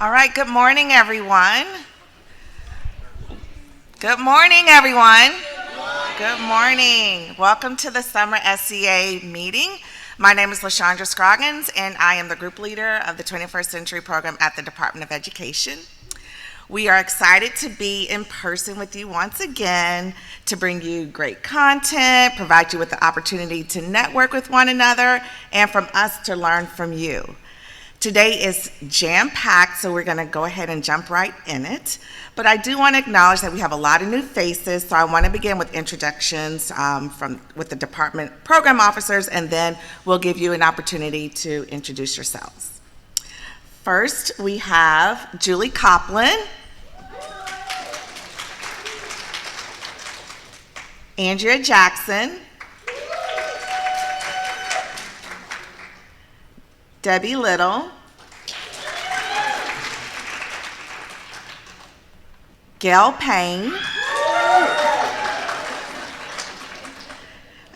All right, good morning, everyone. Good morning, everyone. Good morning. Welcome to the Summer SCA meeting. My name is LaShondra Scroggins, and I am the group leader of the 21st Century Program at the Department of Education. We are excited to be in person with you once again to bring you great content, provide you with the opportunity to network with one another, and from us to learn from you. Today is jam-packed, so we're going to go ahead and jump right in it. But I do want to acknowledge that we have a lot of new faces, so I want to begin with introductions with the department program officers, and then we'll give you an opportunity to introduce yourselves. First, we have Julie Coplin, Andrea Jackson, Debbie Little, Gail Payne. I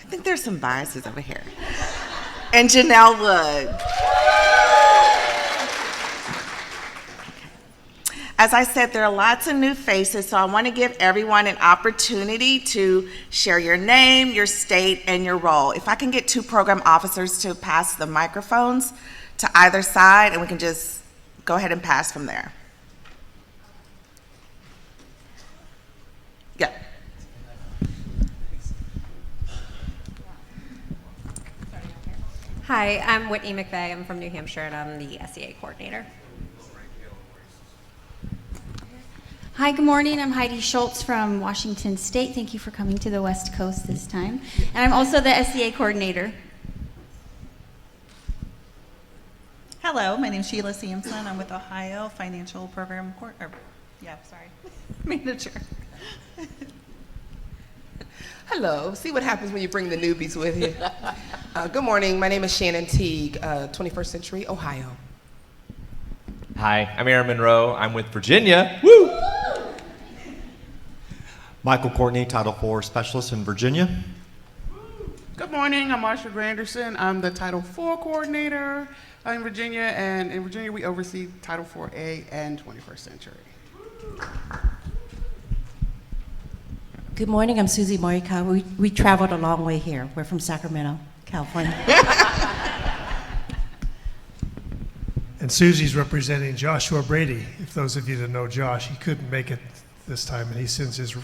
think there's some biases over here. And Janelle Wood. Okay. As I said, there are lots of new faces, so I want to give everyone an opportunity to share your name, your state, and your role. If I can get two program officers to pass the microphones to either side, and we can just go ahead and pass from there. Yeah. Hi, I'm Whitney McVeigh. I'm from New Hampshire, and I'm the SEA coordinator. Hi, good morning. I'm Heidi Schultz from Washington State. Thank you for coming to the West Coast this time. And I'm also the SEA coordinator. Hello, my name is Sheila Sampson. I'm with Ohio Financial Program Manager. Hello. See what happens when you bring the newbies with you. Good morning. My name is Shannon Teague, 21st Century, Ohio. Hi, I'm Aaron Monroe. I'm with Virginia. Woo! Michael Courtney, Title IV Specialist in Virginia. Good morning, I'm Marsha Granderson. I'm the Title IV Coordinator in Virginia, and in Virginia we oversee Title IV-A and 21st Century. Good morning, I'm Susie Morikawa. We traveled a long way here. We're from Sacramento, California. And Susie's representing Joshua Brady. If those of you that know Josh, he couldn't make it this time, and he sends his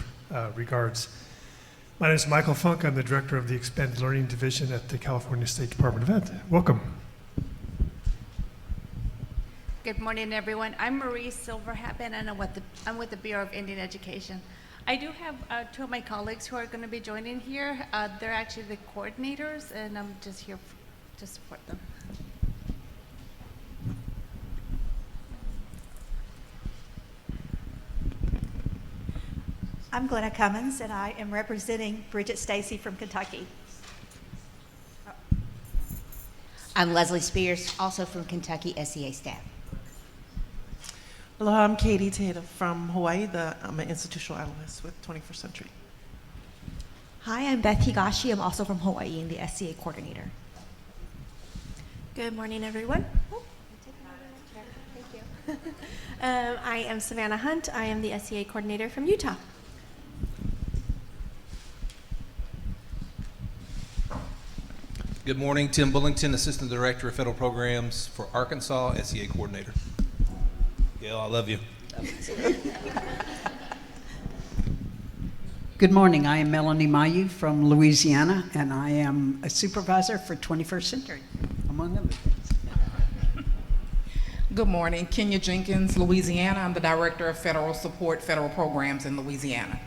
regards. My name is Michael Funk. I'm the director of the Expanded Learning Division at the California State Department of Ed. Welcome. Good morning, everyone. I'm Marie Silverhappen, and I'm with the Bureau of Indian Education. I do have two of my colleagues who are going to be joining here. They're actually the coordinators, and I'm just here to support them. I'm Glenna Cummins, and I am representing Bridget Stacy from Kentucky. I'm Leslie Spears, also from Kentucky SEA staff. Hello, I'm Katie Tatum from Hawaii. I'm an institutional analyst with 21st Century. Hi, I'm Beth Higashi. I'm also from Hawaii and the SCA coordinator. Good morning, everyone. Thank you. I am Savannah Hunt. I am the SEA coordinator from Utah. Good morning, Tim Bullington, Assistant Director of Federal Programs for Arkansas, SEA Coordinator. Gail, I love you. Good morning, I am Melanie Mayu from Louisiana, and I am a supervisor for 21st Century, among other things. Good morning, Kenya Jenkins, Louisiana. I'm the Director of Federal Support, Federal Programs in Louisiana.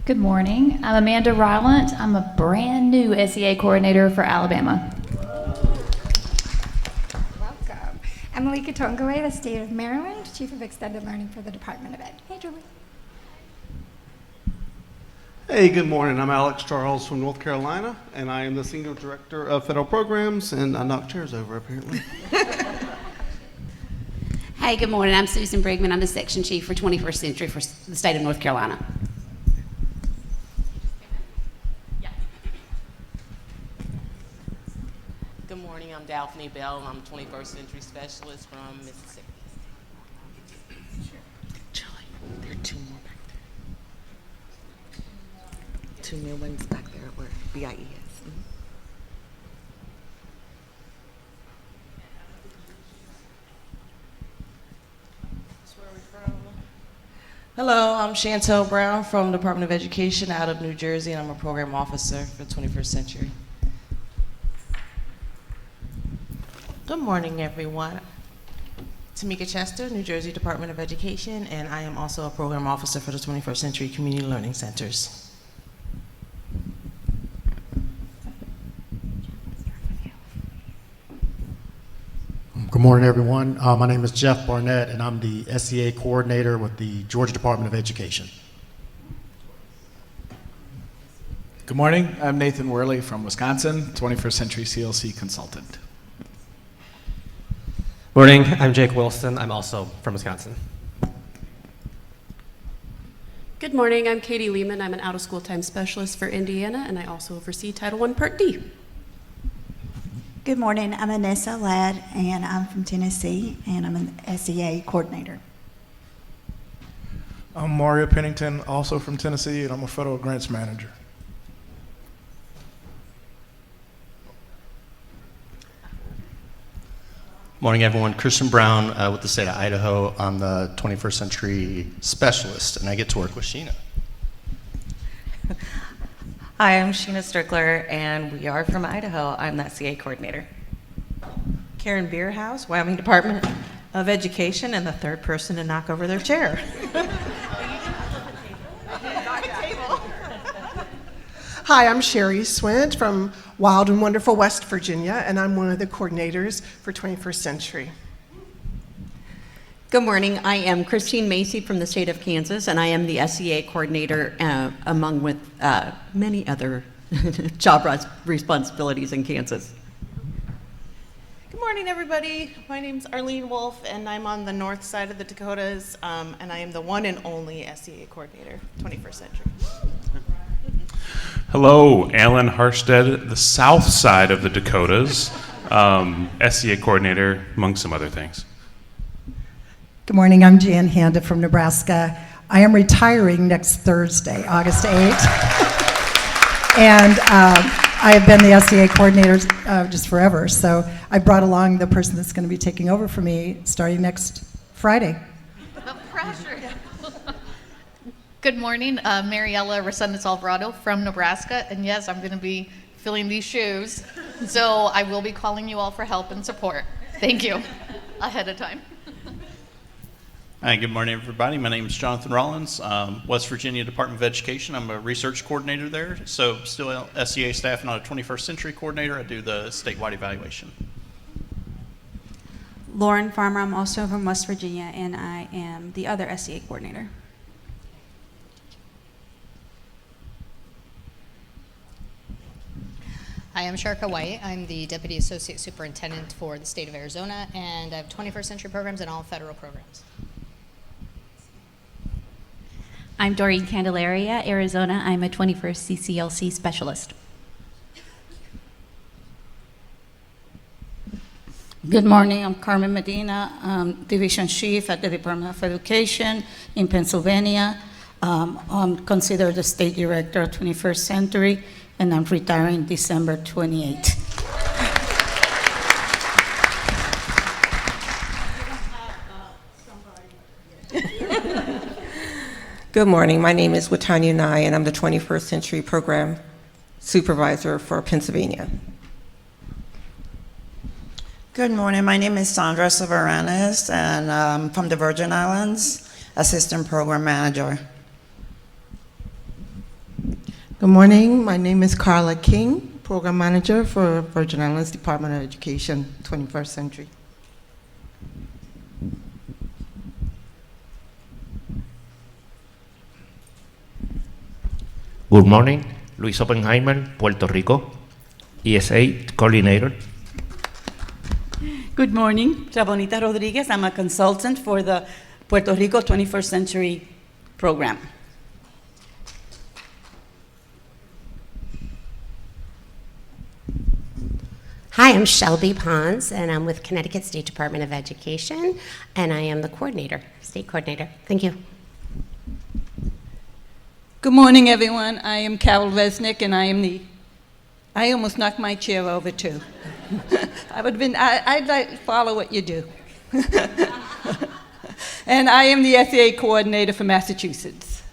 Good morning. I'm Amanda Rylant. I'm a brand new SEA coordinator for Alabama. Welcome. I'm Malika Tongaway, the State of Maryland, Chief of Extended Learning for the Department of Ed. Hey, Julie. Hey, good morning. I'm Alex Charles from North Carolina, and I am the Senior Director of Federal Programs, and I knocked chairs over, apparently. Hey, good morning. I'm Susan Brigman. I'm the Section Chief for 21st Century for the state of North Carolina. Good morning, I'm Dallas Daphne Bell. I'm 21st Century Specialist from Mississippi. There are two more back there. Two new ones back there where BIE is. Hello, I'm Chantel Brown from Department of Education out of New Jersey, and I'm a program officer for 21st Century. Good morning, everyone. Tamika Chester, New Jersey Department of Education, and I am also a program officer for the 21st Century Community Learning Centers. Good morning, everyone. My name is Jeff Barnett, and I'm the SEA coordinator with the Georgia Department of Education. Good morning. I'm Nathan Worley from Wisconsin, 21st Century CLC consultant. Morning. I'm Jake Wilson. I'm also from Wisconsin. Good morning. I'm Katie Lehman. I'm an out-of-school time specialist for Indiana, and I also oversee Title I Part D. Good morning. I'm Anissa Ladd, and I'm from Tennessee, and I'm an SEA coordinator. I'm Mario Pennington, also from Tennessee, and I'm a federal grants manager. Morning, everyone. Christian Brown with the state of Idaho. I'm the 21st Century Specialist, and I get to work with Sheena. Hi, I'm Sheena Strickler, and we are from Idaho. I'm the SEA coordinator. Karen Bierhaus, Wyoming Department of Education, and the third person to knock over their chair. Hi, I'm Sherry Swint from Wild and Wonderful West Virginia, and I'm one of the coordinators for 21st Century. Good morning. I am Christine Macy from the state of Kansas, and I am the SEA coordinator among with many other job responsibilities in Kansas. Good morning, everybody. My name's Arlene Wolf, and I'm on the north side of the Dakotas, and I am the one and only SEA coordinator, 21st Century. Hello, Alan Harstead, the south side of the Dakotas, SEA coordinator, among some other things. Good morning, I'm Jan Handa from Nebraska. I am retiring next Thursday, August 8th. And I have been the SEA coordinator just forever, so I brought along the person that's going to be taking over for me starting next Friday. The pressure. Good morning, Mariella Resendez Alvarado from Nebraska, and yes, I'm going to be filling these shoes, so I will be calling you all for help and support. Thank you ahead of time. Hi, good morning, everybody. My name is Jonathan Rollins, West Virginia Department of Education. I'm a research coordinator there, so still SEA staff, not a 21st Century coordinator. I do the statewide evaluation. Lauren Farmer, I'm also from West Virginia, and I am the other SEA coordinator. Hi, I'm Sharka White. I'm the Deputy Associate Superintendent for the state of Arizona, and I have 21st Century programs and all federal programs. I'm Doreen Candelaria, Arizona. I'm a 21st CCLC specialist. Good morning, I'm Carmen Medina, Division Chief at the Department of Education in Pennsylvania. I'm considered the State Director of 21st Century, and I'm retiring December 28. Good morning, my name is Watanya Nye, and I'm the 21st Century Program Supervisor for Pennsylvania. Good morning. My name is Sandra Severanes, and I'm from the Virgin Islands, Assistant Program Manager. Good morning. My name is Carla King, Program Manager for Virgin Islands Department of Education, 21st Century. Good morning. Luis Oppenheimer, Puerto Rico, ESA Coordinator. Good morning, Rabonita Rodriguez. I'm a consultant for the Puerto Rico 21st Century Program. Hi, Hi, I'm Shelby Pons, and I'm with Connecticut State Department of Education, and I am the coordinator, state coordinator. Thank you. Good morning, everyone. I am Carol Resnick, and I almost knocked my chair over too. I'd like to follow what you do. And I am the SEA coordinator for Massachusetts.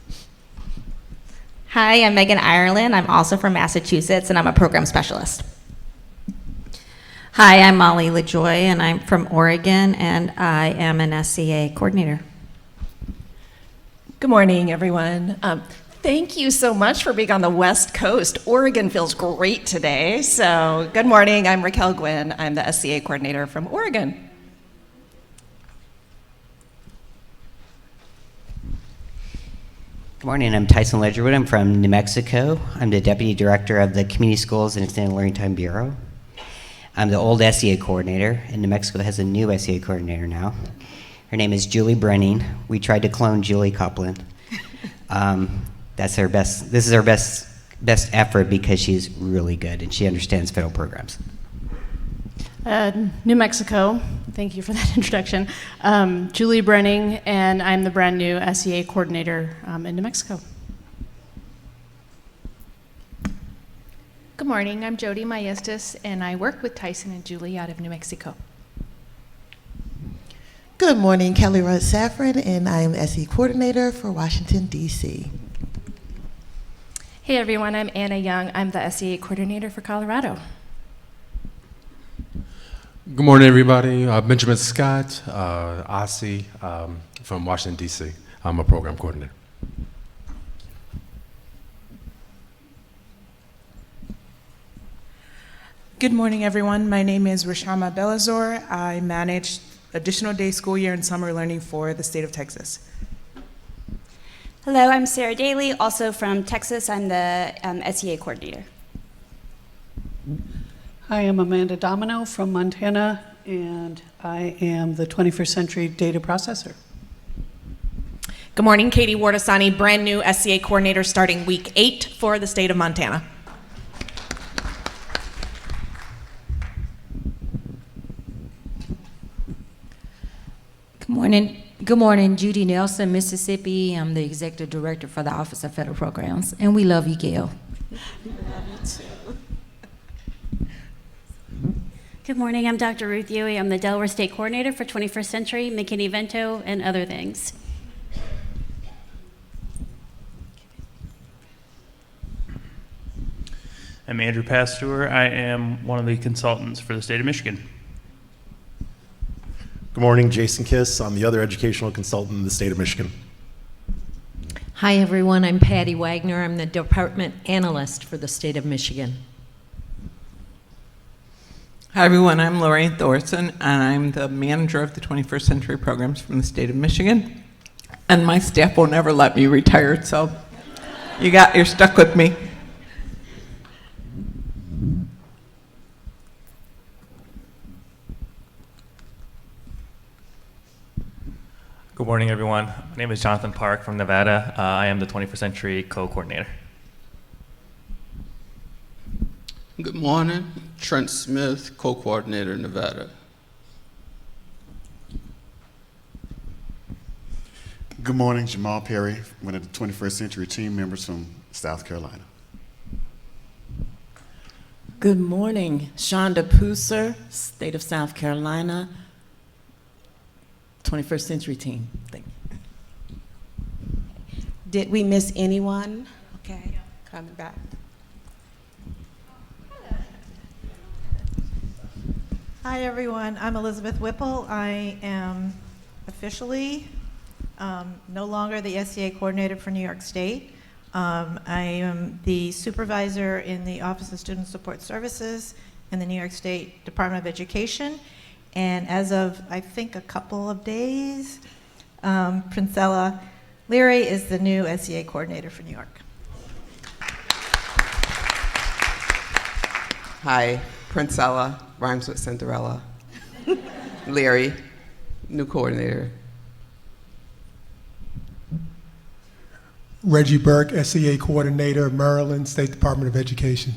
Hi, I'm Megan Ireland. I'm also from Massachusetts, and I'm a program specialist. Hi, I'm Molly LaJoy, and I'm from Oregon, and I am an SCA coordinator. Good morning, everyone. Thank you so much for being on the West Coast. Oregon feels great today. So, good morning. I'm Raquel Gwynn. I'm the SCA coordinator from Oregon. Good morning. I'm Tyson Ledgerwood. I'm from New Mexico. I'm the Deputy Director of the Community Schools and Extended Learning Time Bureau. I'm the old SEA coordinator, and New Mexico has a new SEA coordinator now. Her name is Julie Brenning. We tried to clone Julie Copeland. That's her best. This is her best effort because she's really good and she understands federal programs. New Mexico. Thank you for that introduction. Julie Brenning, and I'm the brand new SEA coordinator in New Mexico. Good morning, I'm Jody Maestas, and I work with Tyson and Julie out of New Mexico. Good morning, Kelly Rose Saffron, and I am SE coordinator for Washington, D.C. Hey everyone, I'm Anna Young. I'm the SEA coordinator for Colorado. Good morning, everybody. Benjamin Scott, Aussie from Washington, D.C. I'm a program coordinator. Good morning, everyone. My name is Rashama Belazor. I manage additional day school year and summer learning for the state of Texas. Hello, I'm Sarah Daly, also from Texas. I'm the SEA coordinator. Hi, I'm Amanda Domino from Montana, and I am the 21st Century Data Processor. Good morning, Katie Wardasani, brand new SCA coordinator starting week 8 for the state of Montana. Good morning, Judy Nelson, Mississippi. I'm the executive director for the Office of Federal Programs, and we love you, Gail. Good morning, I'm Dr. Ruth Huey. I'm the Delaware State Coordinator for 21st Century, McKinney-Vento, and other things. I'm Andrew Pasteur. I am one of the consultants for the state of Michigan. Good morning, Jason Kiss. I'm the other educational consultant in the state of Michigan. Hi, everyone. I'm Patty Wagner. I'm the department analyst for the state of Michigan. Hi, everyone. I'm Lorraine Thorson, and I'm the manager of the 21st Century Programs from the state of Michigan. And my staff will never let me retire, so you're stuck with me. Good morning, everyone. My name is Jonathan Park from Nevada. I am the 21st Century co-coordinator. Good morning. Trent Smith, co-coordinator, Nevada. Good morning, Jamal Perry, one of the 21st Century team members from South Carolina. Good morning, Shonda Pooser, state of South Carolina, 21st Century team. Thank you. Did we miss anyone? Okay, coming back. Hi, everyone. I'm Elizabeth Whipple. I am officially no longer the SCA coordinator for New York State. I am the supervisor in the Office of Student Support Services in the New York State Department of Education. And as of, I think, a couple of days, Princella Leary is the new SCA coordinator for New York. Hi, Princella, rhymes with Cinderella. Leary, new coordinator. Reggie Burke, SEA coordinator, Maryland State Department of Education.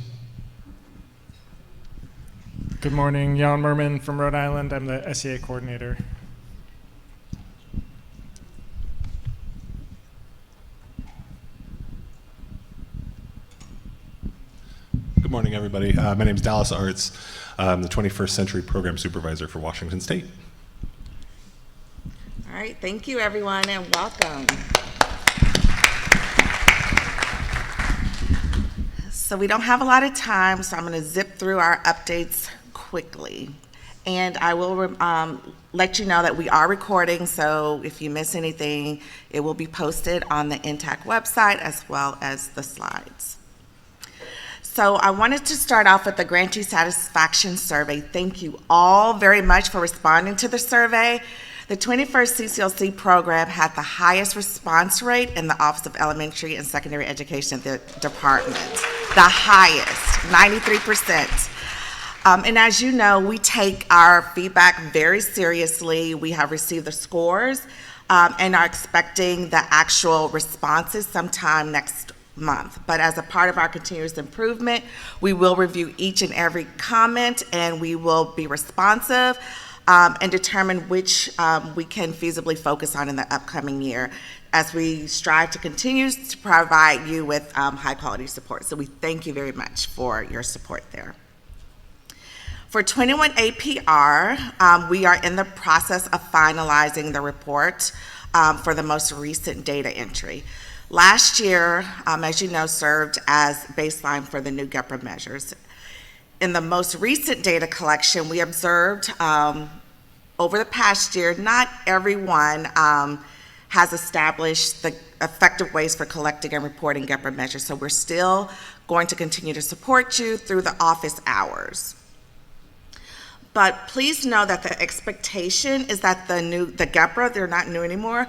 Good morning, Jan Merman from Rhode Island. I'm the SEA coordinator. Good morning, everybody. My name is Dallas Arts. I'm the 21st Century Program Supervisor for Washington State. All right, thank you everyone and welcome. So we don't have a lot of time, so I'm going to zip through our updates quickly. And I will let you know that we are recording, so if you miss anything, it will be posted on the INTAC website as well as the slides. So I wanted to start off with the grantee satisfaction survey. Thank you all very much for responding to the survey. The 21st CCLC program had the highest response rate in the Office of Elementary and Secondary Education at the department. The highest, 93%. And as you know, we take our feedback very seriously. We have received the scores and are expecting the actual responses sometime next month. But as a part of our continuous improvement, we will review each and every comment and we will be responsive and determine which we can feasibly focus on in the upcoming year as we strive to continue to provide you with high quality support. So we thank you very much for your support there. For 21 APR, we are in the process of finalizing the report for the most recent data entry. Last year, as you know, served as baseline for the new GEPRA measures. In the most recent data collection, we observed over the past year, not everyone has established the effective ways for collecting and reporting GEPRA measures, so we're still going to continue to support you through the office hours. But please know that the expectation is that the GEPRA, they're not new anymore,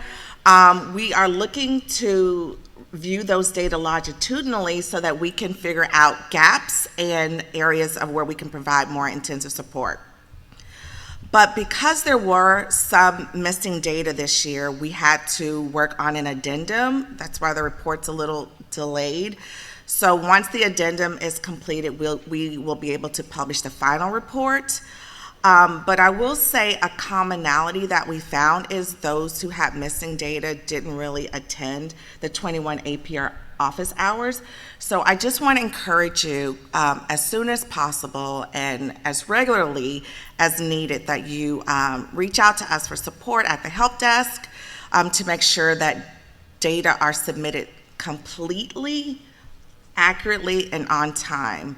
we are looking to view those data longitudinally so that we can figure out gaps and areas of where we can provide more intensive support. But because there were some missing data this year, we had to work on an addendum. That's why the report's a little delayed. So once the addendum is completed, we will be able to publish the final report. But I will say a commonality that we found is those who had missing data didn't really attend the 21 APR office hours. So I just want to encourage you as soon as possible and as regularly as needed that you reach out to us for support at the help desk to make sure that data are submitted completely, accurately, and on time.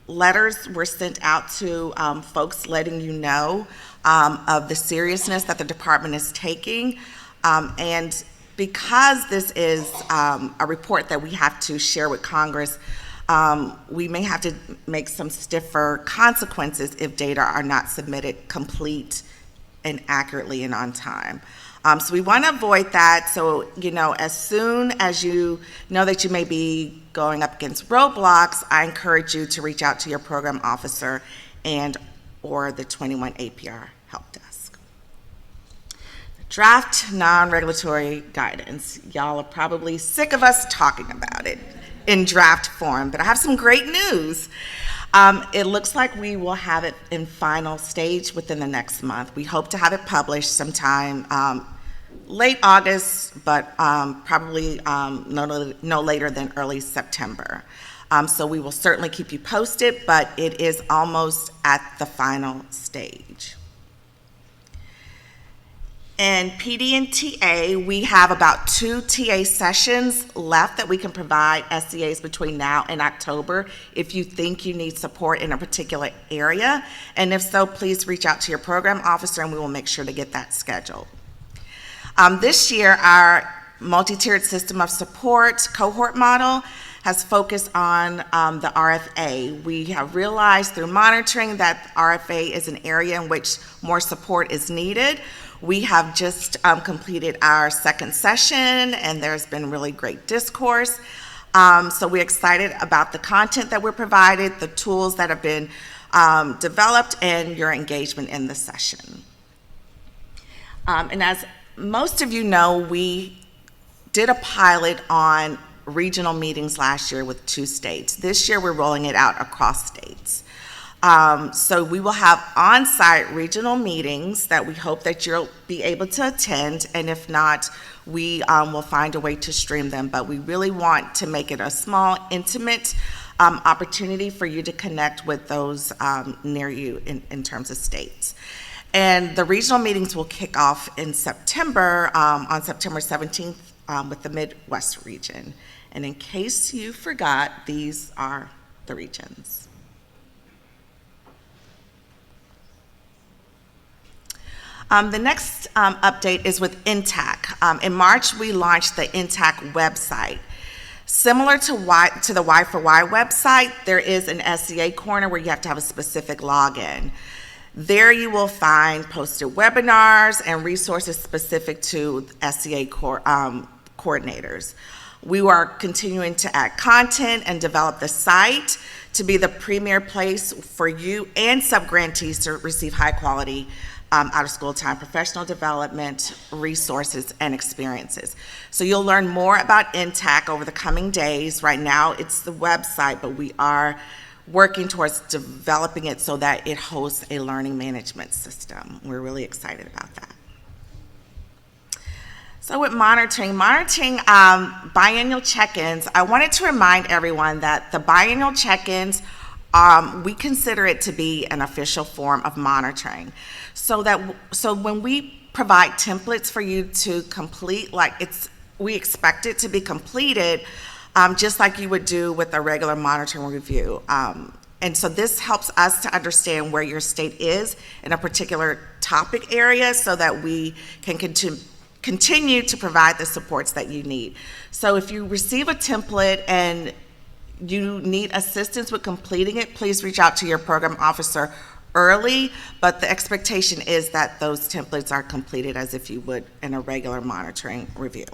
Letters were sent out to folks letting you know of the seriousness that the department is taking. And because this is a report that we have to share with Congress, we may have to make some stiffer consequences if data are not submitted complete and accurately and on time. So we want to avoid that. So, you know, as soon as you know that you may be going up against roadblocks, I encourage you to reach out to your program officer and or the 21 APR help desk. Draft non-regulatory guidance. Y'all are probably sick of us talking about it in draft form, but I have some great news. It looks like we will have it in final stage within the next month. We hope to have it published sometime late August, but probably no later than early September. So we will certainly keep you posted, but it is almost at the final stage. In PD and TA, we have about 2 TA sessions left that we can provide SEAs between now and October if you think you need support in a particular area. And if so, please reach out to your program officer and we will make sure to get that scheduled. This year, our multi-tiered system of support cohort model has focused on the RFA. We have realized through monitoring that RFA is an area in which more support is needed. We have just completed our second session and there's been really great discourse. So we're excited about the content that we're provided, the tools that have been developed, and your engagement in the session. And as most of you know, we did a pilot on regional meetings last year with 2 states. This year we're rolling it out across states. So we will have on-site regional meetings that we hope that you'll be able to attend, and if not, we will find a way to stream them. But we really want to make it a small, intimate opportunity for you to connect with those near you in terms of states. And the regional meetings will kick off in September, on September 17th with the Midwest region. And in case you forgot, these are the regions. The next update is with NTAC. In March, we launched the NTAC website. Similar to the Y for Y website, there is an SEA corner where you have to have a specific login. There you will find posted webinars and resources specific to SEA coordinators. We are continuing to add content and develop the site to be the premier place for you and subgrantees to receive high quality out-of-school time professional development, resources, and experiences. So you'll learn more about NTAC over the coming days. Right now, it's the website, but we are working towards developing it so that it hosts a learning management system. We're really excited about that. So with monitoring biannual check-ins, I wanted to remind everyone that the biannual check-ins, we consider it to be an official form of monitoring. So when we provide templates for you to complete, we expect it to be completed just like you would do with a regular monitoring review. And so this helps us to understand where your state is in a particular topic area so that we can continue to provide the supports that you need. So if you receive a template and you need assistance with completing it, please reach out to your program officer early, but the expectation is that those templates are completed as if you would in a regular monitoring review.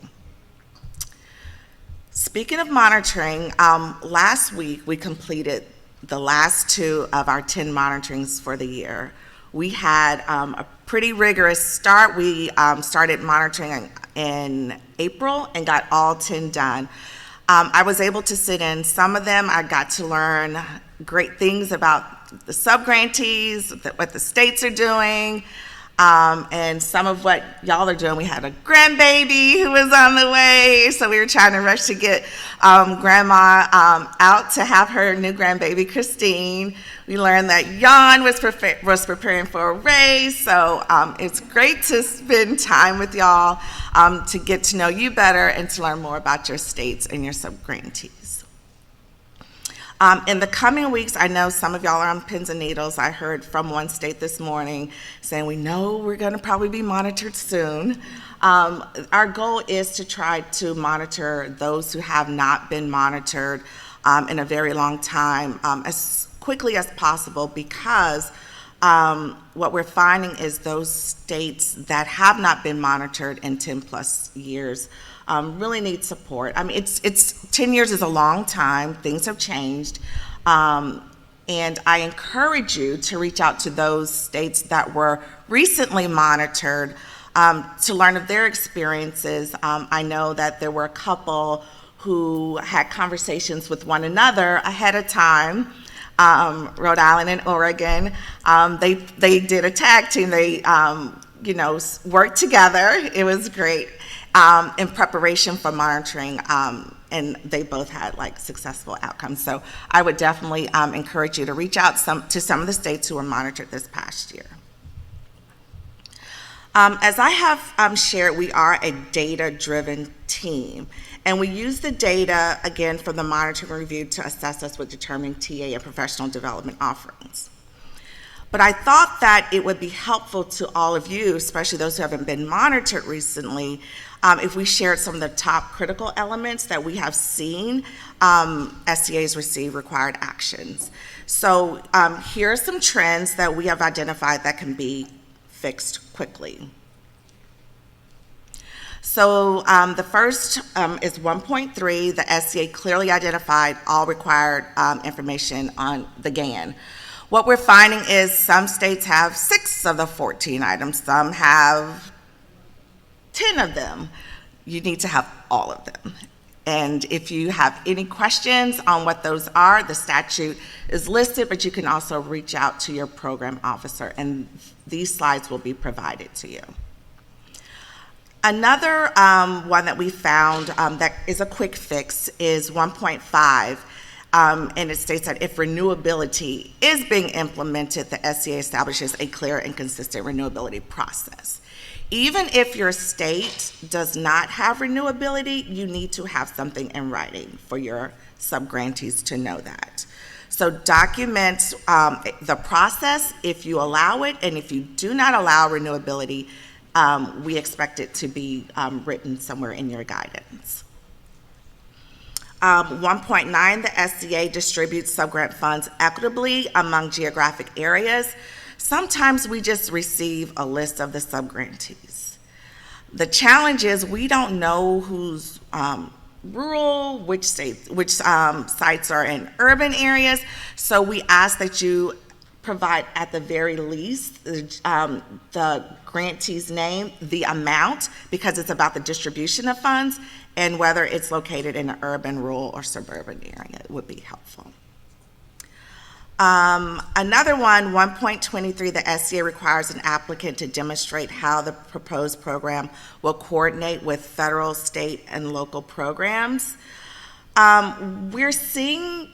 Speaking of monitoring, last week we completed the last 2 of our 10 monitorings for the year. We had a pretty rigorous start. We started monitoring in April and got all 10 done. I was able to sit in some of them. I got to learn great things about the subgrantees, what the states are doing, and some of what y'all are doing. We had a grandbaby who was on the way, so we were trying to rush to get grandma out to have her new grandbaby, Christine. We learned that Jan was preparing for a race, so it's great to spend time with y'all to get to know you better and to learn more about your states and your subgrantees. In the coming weeks, I know some of y'all are on pins and needles. I heard from one state this morning saying, we know we're gonna probably be monitored soon. Our goal is to try to monitor those who have not been monitored in a very long time as quickly as possible, because what we're finding is those states that have not been monitored in 10 plus years really need support. I mean, it's 10 years is a long time. Things have changed. And I encourage you to reach out to those states that were recently monitored to learn of their experiences. I know that there were a couple who had conversations with one another ahead of time. Rhode Island and Oregon, they did a tag team. They, worked together. It was great in preparation for monitoring, and they both had successful outcomes. So I would definitely encourage you to reach out to some of the states who were monitored this past year. As I have shared, we are a data-driven team, and we use the data, again, from the monitoring review to assess us with determining TA and professional development offerings. But I thought that it would be helpful to all of you, especially those who haven't been monitored recently, if we shared some of the top critical elements that we have seen SEAs receive required actions. So here are some trends that we have identified that can be fixed quickly. So the first is 1.3. The SCA clearly identified all required information on the GAN. What we're finding is some states have 6 of the 14 items, some have 10 of them. You need to have all of them. And if you have any questions on what those are, the statute is listed, but you can also reach out to your program officer, and these slides will be provided to you. Another one that we found that is a quick fix is 1.5, and it states that if renewability is being implemented, the SCA establishes a clear and consistent renewability process. Even if your state does not have renewability, you need to have something in writing for your subgrantees to know that. So document the process if you allow it, and if you do not allow renewability, we expect it to be written somewhere in your guidance. 1.9, the SCA distributes subgrant funds equitably among geographic areas. Sometimes we just receive a list of the subgrantees. The challenge is we don't know who's rural, which sites are in urban areas, so we ask that you provide at the very least the grantee's name, the amount, because it's about the distribution of funds, and whether it's located in an urban, rural, or suburban area would be helpful. Another one, 1.23, the SCA requires an applicant to demonstrate how the proposed program will coordinate with federal, state, and local programs. We're seeing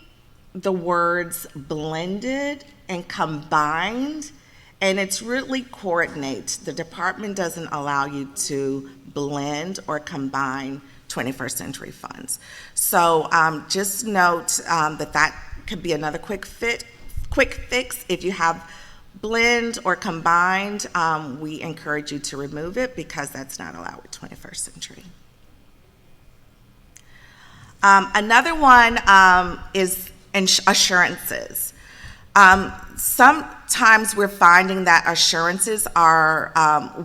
the words blended and combined, and it's really coordinate. The department doesn't allow you to blend or combine 21st century funds. So just note that could be another quick fix. If you have blend or combined, we encourage you to remove it because that's not allowed with 21st century. Another one is assurances. Sometimes we're finding that assurances are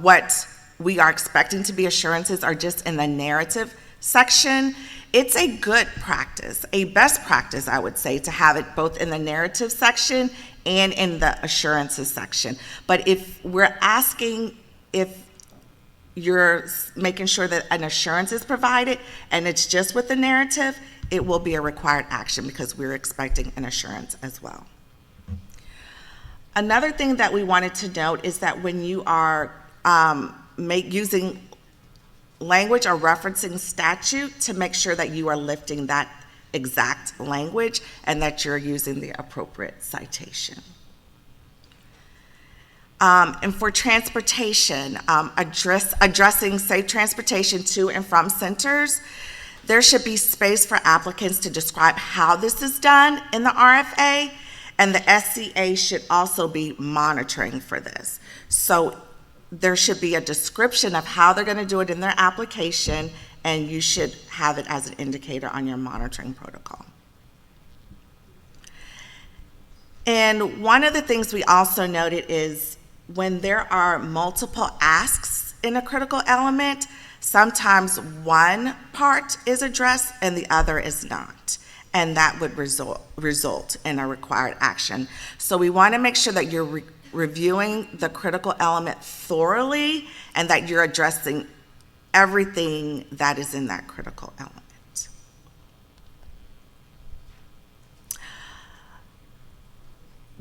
what we are expecting to be assurances are just in the narrative section. It's a good practice, a best practice, I would say, to have it both in the narrative section and in the assurances section. But if we're asking if you're making sure that an assurance is provided and it's just with the narrative, it will be a required action because we're expecting an assurance as well. Another thing that we wanted to note is that when you are using language or referencing statute, to make sure that you are lifting that exact language and that you're using the appropriate citation. And for transportation, addressing safe transportation to and from centers, there should be space for applicants to describe how this is done in the RFA, and the SCA should also be monitoring for this. So there should be a description of how they're going to do it in their application, and you should have it as an indicator on your monitoring protocol. And one of the things we also noted is when there are multiple asks in a critical element, sometimes one part is addressed and the other is not, and that would result in a required action. So we want to make sure that you're reviewing the critical element thoroughly and that you're addressing everything that is in that critical element.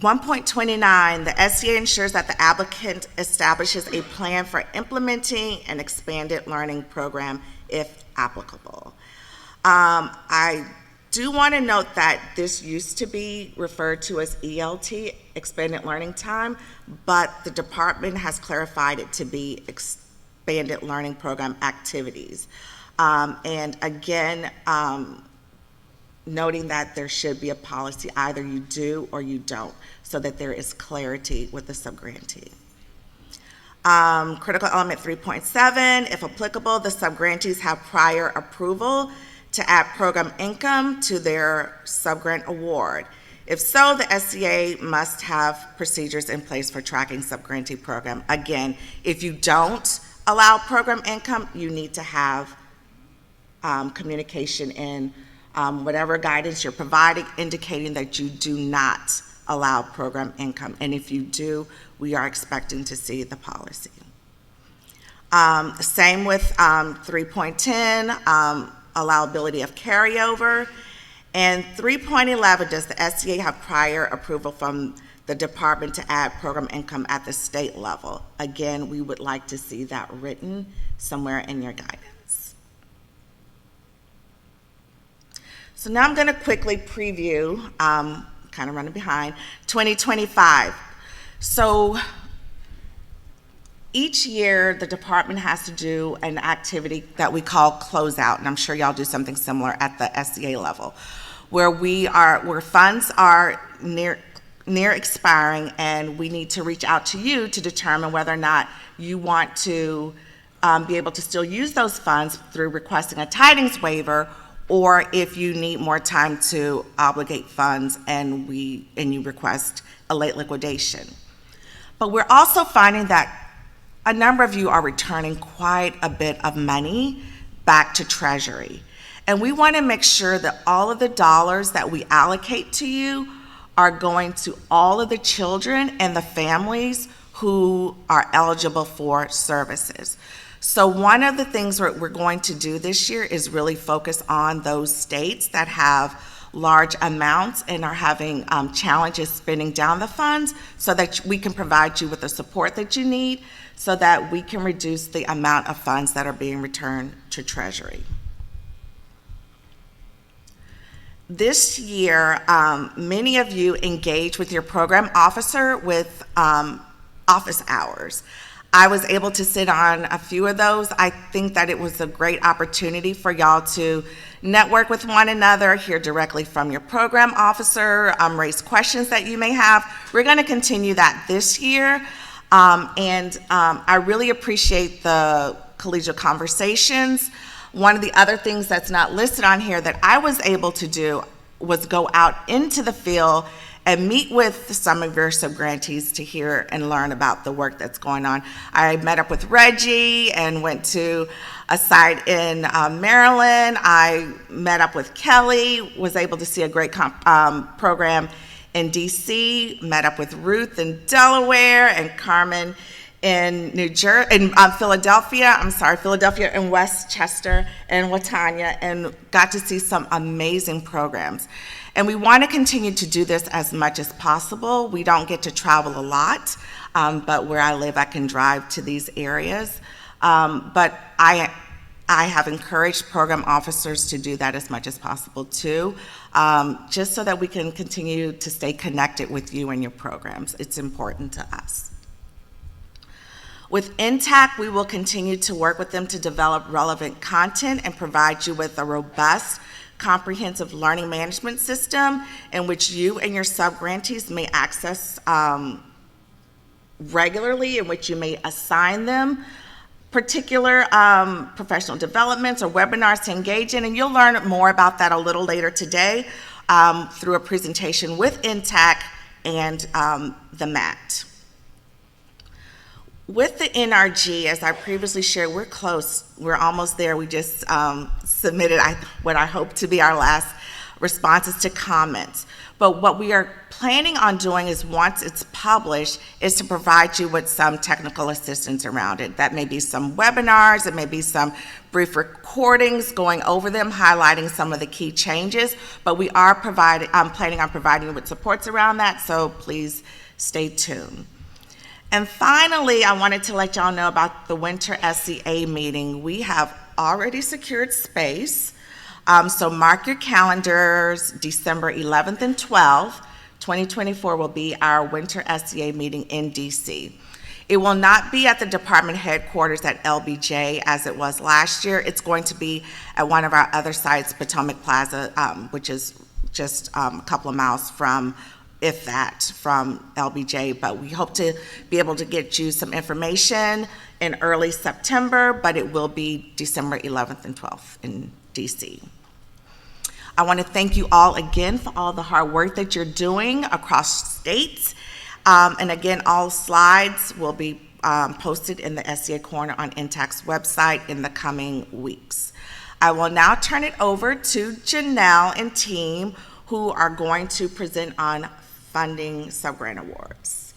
.29, the SCA ensures that the applicant establishes a plan for implementing an expanded learning program if applicable. I do want to note that this used to be referred to as ELT, expanded learning time, but the department has clarified it to be expanded learning program activities. And again, noting that there should be a policy, either you do or you don't, so that there is clarity with the subgrantee. Critical element 3.7, if applicable, the subgrantees have prior approval to add program income to their subgrant award. If so, the SCA must have procedures in place for tracking subgrantee program. Again, if you don't allow program income, you need to have communication in whatever guidance you're providing, indicating that you do not allow program income. And if you do, we are expecting to see the policy. Same with 3.10, allowability of carryover. And 3.11, does the SCA have prior approval from the department to add program income at the state level? Again, we would like to see that written somewhere in your guidance. So now I'm going to quickly preview, kind of running behind, 2025. So each year, the department has to do an activity that we call closeout, and I'm sure y'all do something similar at the SCA level, where funds are near expiring, and we need to reach out to you to determine whether or not you want to be able to still use those funds through requesting a tidings waiver, or if you need more time to obligate funds and you request a late liquidation. But we're also finding that a number of you are returning quite a bit of money back to Treasury. And we want to make sure that all of the dollars that we allocate to you are going to all of the children and the families who are eligible for services. So one of the things we're going to do this year is really focus on those states that have large amounts and are having challenges spending down the funds, so that we can provide you with the support that you need so that we can reduce the amount of funds that are being returned to Treasury. This year, many of you engage with your program officer with office hours. I was able to sit on a few of those. I think that it was a great opportunity for y'all to network with one another, hear directly from your program officer, raise questions that you may have. We're going to continue that this year. I really appreciate the collegial conversations. One of the other things that's not listed on here that I was able to do was go out into the field and meet with some of your subgrantees to hear and learn about the work that's going on. I met up with Reggie and went to a site in Maryland. I met up with Kelly, was able to see a great program in DC, met up with Ruth in Delaware and Carmen in Philadelphia and Westchester and Watanya, and got to see some amazing programs. And we want to continue to do this as much as possible. We don't get to travel a lot, but where I live, I can drive to these areas. But I have encouraged program officers to do that as much as possible too, just so that we can continue to stay connected with you and your programs. It's important to us. With INTAC, we will continue to work with them to develop relevant content and provide you with a robust, comprehensive learning management system in which you and your subgrantees may access regularly, in which you may assign them particular professional developments or webinars to engage in, and you'll learn more about that a little later today through a presentation with INTAC and the MAT. With the NRG, as I previously shared, we're close. We're almost there. We just submitted what I hope to be our last responses to comments. But what we are planning on doing is, once it's published, is to provide you with some technical assistance around it. That may be some webinars, it may be some brief recordings going over them, highlighting some of the key changes, but we are planning on providing you with supports around that, so please stay tuned. And finally, I wanted to let y'all know about the Winter SCA meeting. We have already secured space. So mark your calendars, December 11th and 12th, 2024 will be our Winter SCA meeting in DC. It will not be at the department headquarters at LBJ as it was last year. It's going to be at one of our other sites, Potomac Plaza, which is just a couple of miles from, if that, from LBJ. But we hope to be able to get you some information in early September, but it will be December 11th and 12th in DC. I want to thank you all again for all the hard work that you're doing across states. And again, all slides will be posted in the SCA Corner on INTAC's website in the coming weeks. I will now turn it over to Janelle and team, who are going to present on funding subgrant awards.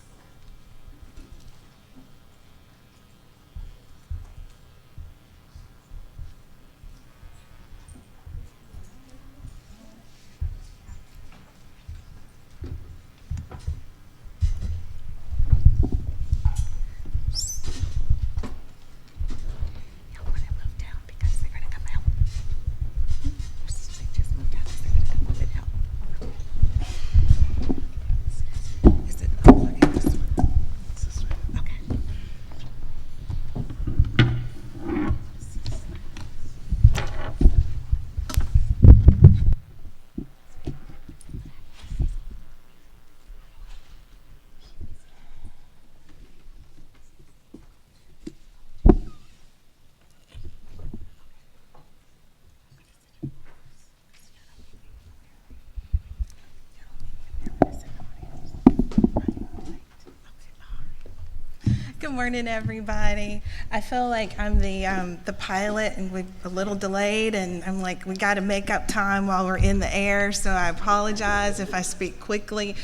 Good morning, everybody. I feel like I'm the pilot, and we're a little delayed, and I'm like, we got to make up time while we're in the air, so I apologize if I speak quickly.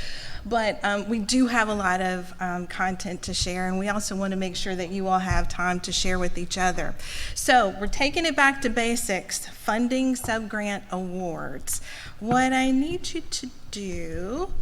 But we do have a lot of content to share, and we also want to make sure that you all have time to share with each other. So we're taking it back to basics, funding subgrant awards. What I need you to do,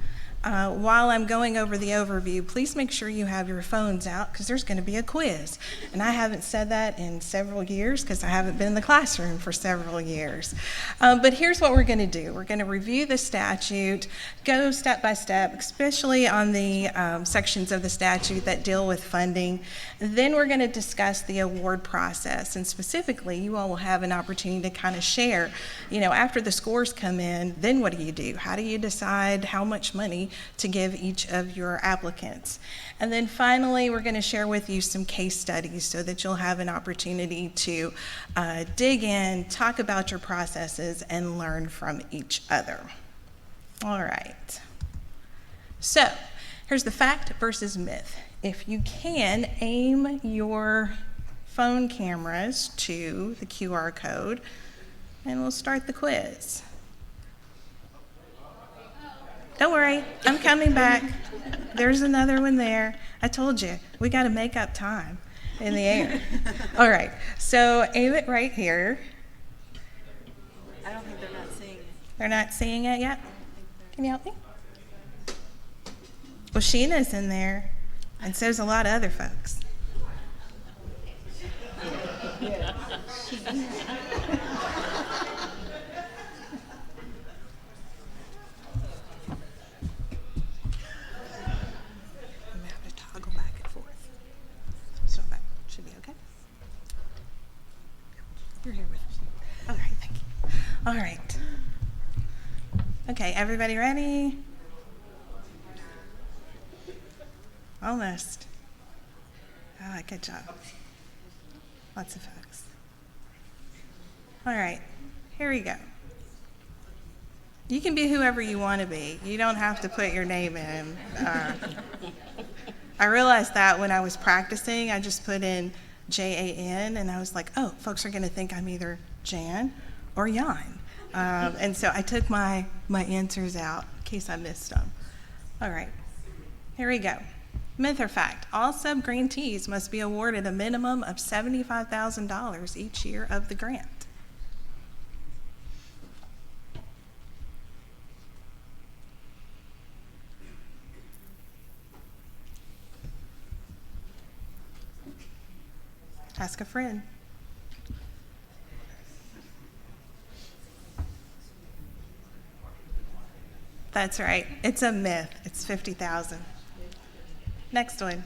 while I'm going over the overview, please make sure you have your phones out because there's going to be a quiz. And I haven't said that in several years because I haven't been in the classroom for several years. But here's what we're going to do. We're going to review the statute, go step by step, especially on the sections of the statute that deal with funding. Then we're going to discuss the award process. And specifically, you all will have an opportunity to kind of share, after the scores come in, then what do you do? How do you decide how much money to give each of your applicants? And then finally, we're going to share with you some case studies so that you'll have an opportunity to dig in, talk about your processes, and learn from each other. All right. So here's the fact versus myth. If you can, aim your phone cameras to the QR code, and we'll start the quiz. Don't worry, I'm coming back. There's another one there. I told you, we got to make up time in the air. All right, so aim it right here. I don't think they're not seeing it. They're not seeing it yet? Can you help me? Well, Sheena's in there, and so's a lot of other folks. You're here with us. All right, thank you. All right. Okay, everybody ready? Almost. All right, good job. Lots of folks. All right, here we go. You can be whoever you want to be. You don't have to put your name in. I realized that when I was practicing, I just put in Jan, and I was like, oh, folks are going to think I'm either Jan or Jan. And so I took my answers out in case I missed them. All right, here we go. Myth or fact, all sub-grantees must be awarded a minimum of $75,000 each year of the grant. Ask a friend. That's right. It's a myth. It's 50,000. Next one.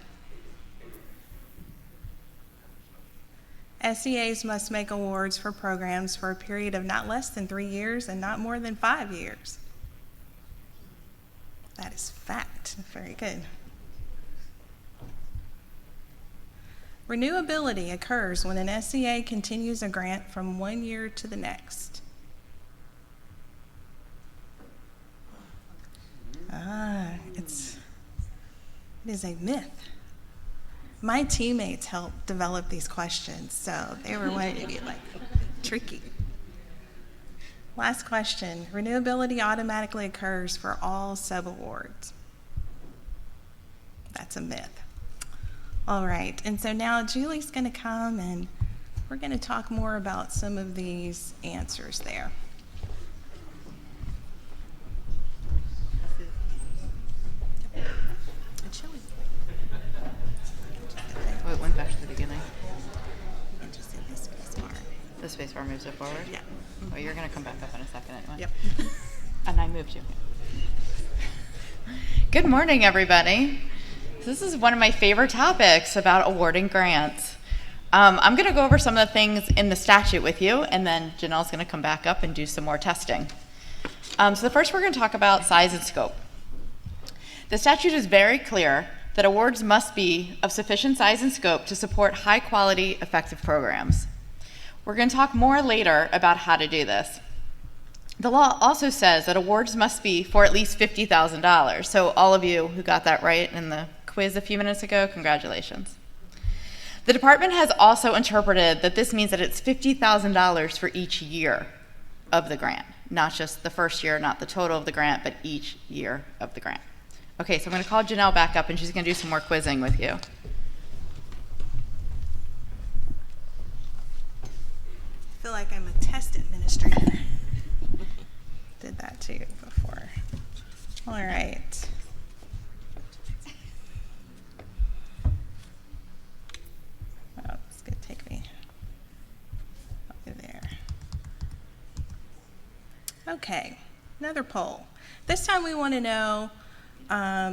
SEAs must make awards for programs for a period of not less than 3 years and not more than 5 years. That is fact. Very good. Renewability occurs when an SEA continues a grant from 1 year to the next. It is a myth. My teammates helped develop these questions, so they were wanting to be tricky. Last question. Renewability automatically occurs for all sub-awards. That's a myth. All right, and so now Julie's going to come and we're going to talk more about some of these answers there. Oh, it went back to the beginning. And just hit the space bar. The space bar moves it forward? Yeah. Oh, you're going to come back up in a second anyway. Yep. And I moved you. Good morning, everybody. This is one of my favorite topics about awarding grants. I'm going to go over some of the things in the statute with you, and then Janelle's going to come back up and do some more testing. So the first we're going to talk about size and scope. The statute is very clear that awards must be of sufficient size and scope to support high-quality, effective programs. We're going to talk more later about how to do this. The law also says that awards must be for at least $50,000. So all of you who got that right in the quiz a few minutes ago, congratulations. The department has also interpreted that this means that it's $50,000 for each year of the grant, not just the first year, not the total of the grant, but each year of the grant. Okay, so I'm going to call Janelle back up, and she's going to do some more quizzing with you. I feel like I'm a test administrator. Did that too before. All right. Oh, it's going to take me over there. Okay, another poll. This time we want to know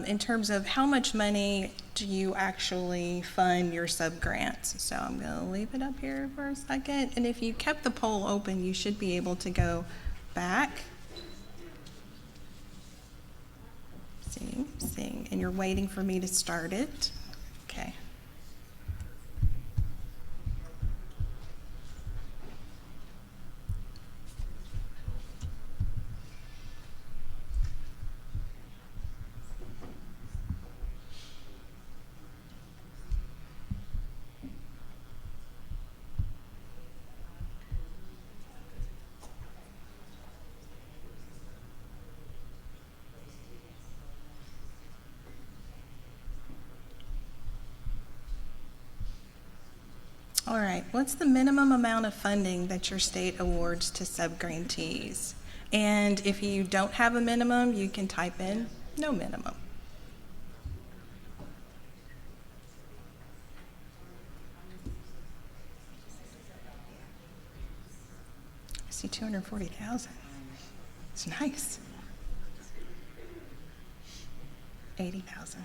in terms of how much money do you actually fund your sub-grants. So I'm going to leave it up here for a second. And if you kept the poll open, you should be able to go back. Seeing, and you're waiting for me to start it. Okay. All right, what's the minimum amount of funding that your state awards to sub-grantees? And if you don't have a minimum, you can type in no minimum. I see 240,000. It's nice. 80,000.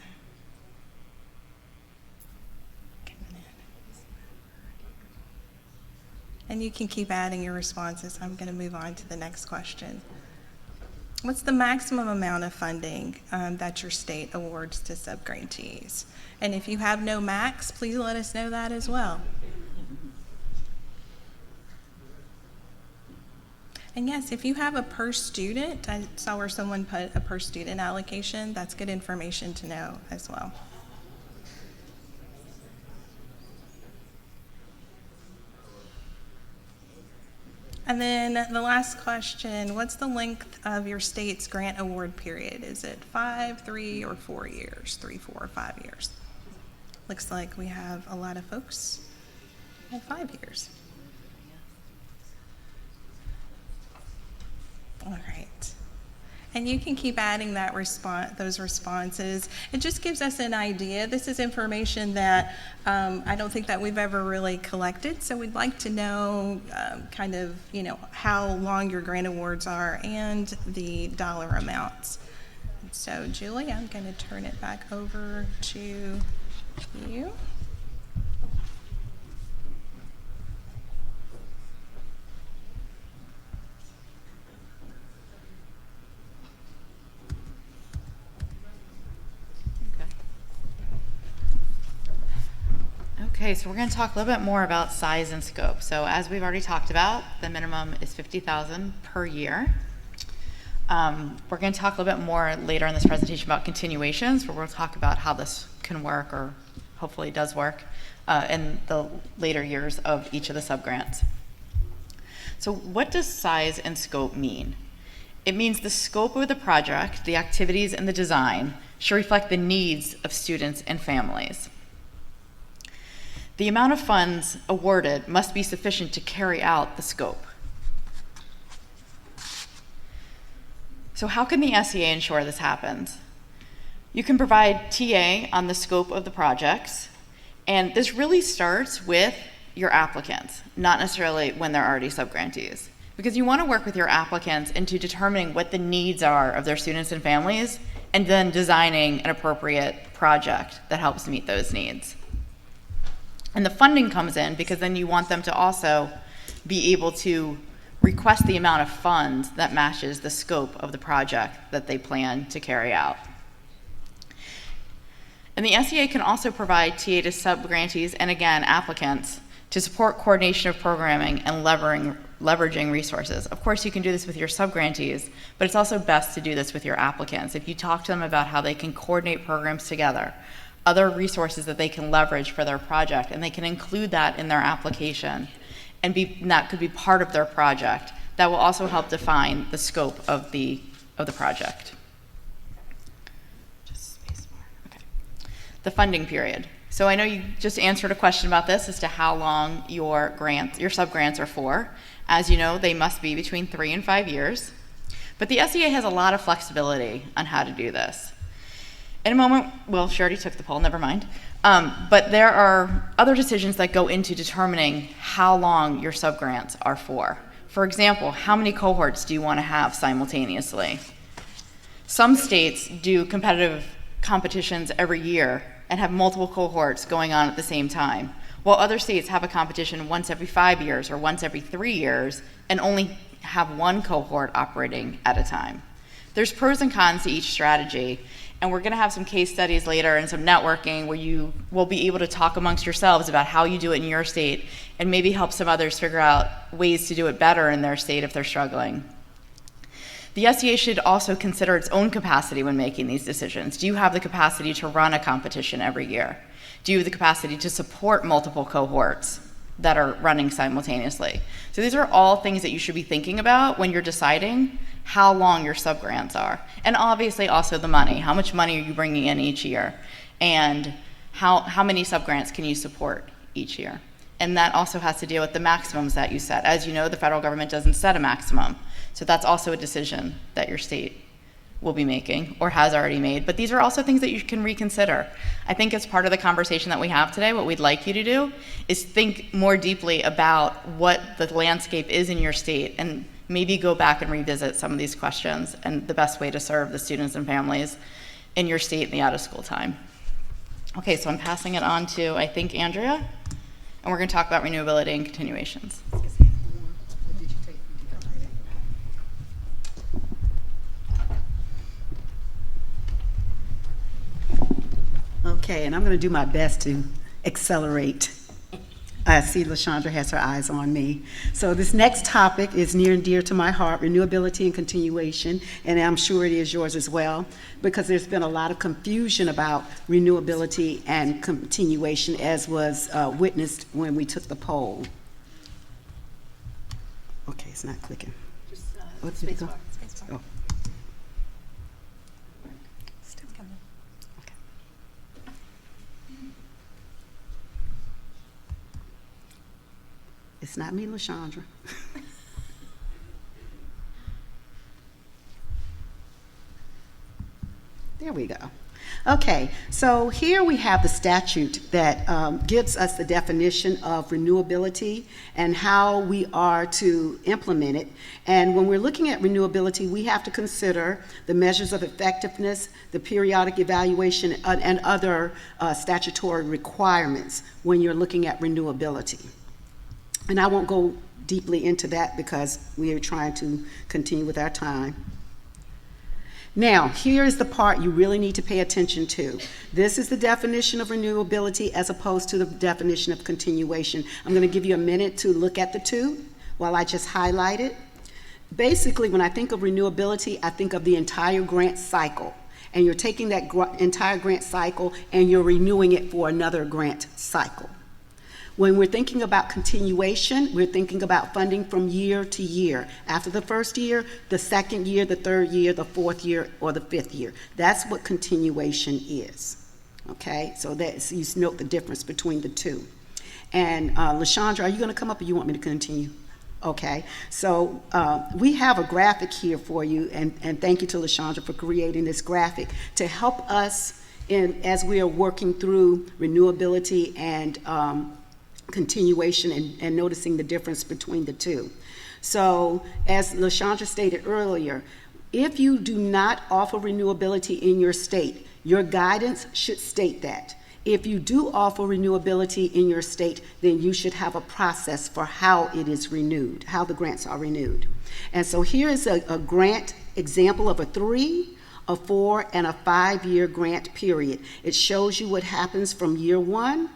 And you can keep adding your responses. I'm going to move on to the next question. What's the maximum amount of funding that your state awards to sub-grantees? And if you have no max, please let us know that as well. And yes, if you have a per student, I saw where someone put a per student allocation, that's good information to know as well. And then the last question, what's the length of your state's grant award period? Is it 5, 3, or 4 years? 3, 4, or 5 years? Looks like we have a lot of folks at 5 years. All right. And you can keep adding that those responses. It just gives us an idea. This is information that I don't think that we've ever really collected. So we'd like to know kind of, how long your grant awards are and the dollar amounts. So Julie, I'm going to turn it back over to you. Okay, so we're going to talk a little bit more about size and scope. So as we've already talked about, the minimum is $50,000 per year. We're going to talk a little bit more later in this presentation about continuations, where we'll talk about how this can work, or hopefully does work, in the later years of each of the subgrants. So what does size and scope mean? It means the scope of the project, the activities, and the design should reflect the needs of students and families. The amount of funds awarded must be sufficient to carry out the scope. So how can the SEA ensure this happens? You can provide TA on the scope of the projects, and this really starts with your applicants, not necessarily when they're already subgrantees, because you want to work with your applicants into determining what the needs are of their students and families, and then designing an appropriate project that helps meet those needs. And the funding comes in because then you want them to also be able to request the amount of funds that matches the scope of the project that they plan to carry out. And the SEA can also provide TA to subgrantees and, again, applicants to support coordination of programming and leveraging resources. Of course, you can do this with your subgrantees, but it's also best to do this with your applicants. If you talk to them about how they can coordinate programs together, other resources that they can leverage for their project, and they can include that in their application, and that could be part of their project. That will also help define the scope of the project. Okay. The funding period. So I know you just answered a question about this as to how long your sub-grants are for. As you know, they must be between 3 and 5 years. But the SEA has a lot of flexibility on how to do this. In a moment, well, she already took the poll, never mind. But there are other decisions that go into determining how long your sub-grants are for. For example, how many cohorts do you want to have simultaneously? Some states do competitive competitions every year and have multiple cohorts going on at the same time, while other states have a competition once every 5 years or once every 3 years and only have one cohort operating at a time. There's pros and cons to each strategy, and we're going to have some case studies later and some networking where you will be able to talk amongst yourselves about how you do it in your state and maybe help some others figure out ways to do it better in their state if they're struggling. The SEA should also consider its own capacity when making these decisions. Do you have the capacity to run a competition every year? Do you have the capacity to support multiple cohorts that are running simultaneously? So these are all things that you should be thinking about when you're deciding how long your sub-grants are. And obviously also the money. How much money are you bringing in each year? And how many sub-grants can you support each year? And that also has to deal with the maximums that you set. As you know, the federal government doesn't set a maximum. So that's also a decision that your state will be making or has already made. But these are also things that you can reconsider. I think as part of the conversation that we have today, what we'd like you to do is think more deeply about what the landscape is in your state and maybe go back and revisit some of these questions and the best way to serve the students and families in your state in the out-of-school time. Okay, so I'm passing it on to, I think, Andrea, and we're going to talk about renewability and continuations. Okay, and I'm going to do my best to accelerate. I see LaShondra has her eyes on me. So this next topic is near and dear to my heart, renewability and continuation, and I'm sure it is yours as well, because there's been a lot of confusion about renewability and continuation, as was witnessed when we took the poll. Okay, it's not clicking. What's it go? Oh. It's not me, LaShondra. There we go. Okay, so here we have the statute that gives us the definition of renewability and how we are to implement it. And when we're looking at renewability, we have to consider the measures of effectiveness, the periodic evaluation, and other statutory requirements when you're looking at renewability. And I won't go deeply into that because we are trying to continue with our time. Now, here is the part you really need to pay attention to. This is the definition of renewability as opposed to the definition of continuation. I'm going to give you a minute to look at the two while I just highlight it. Basically, when I think of renewability, I think of the entire grant cycle. And you're taking that entire grant cycle and you're renewing it for another grant cycle. When we're thinking about continuation, we're thinking about funding from year to year. After the first year, the second year, the third year, the fourth year, or the fifth year. That's what continuation is. Okay, so that's, you note the difference between the two. And LaShondra, are you going to come up or you want me to continue? Okay, so we have a graphic here for you, and thank you to LaShondra for creating this graphic to help us as we are working through renewability and continuation and noticing the difference between the two. So as LaShondra stated earlier, if you do not offer renewability in your state, your guidance should state that. If you do offer renewability in your state, then you should have a process for how it is renewed, how the grants are renewed. And so here is a grant example of a 3, a 4, and a 5-year grant period. It shows you what happens from year 1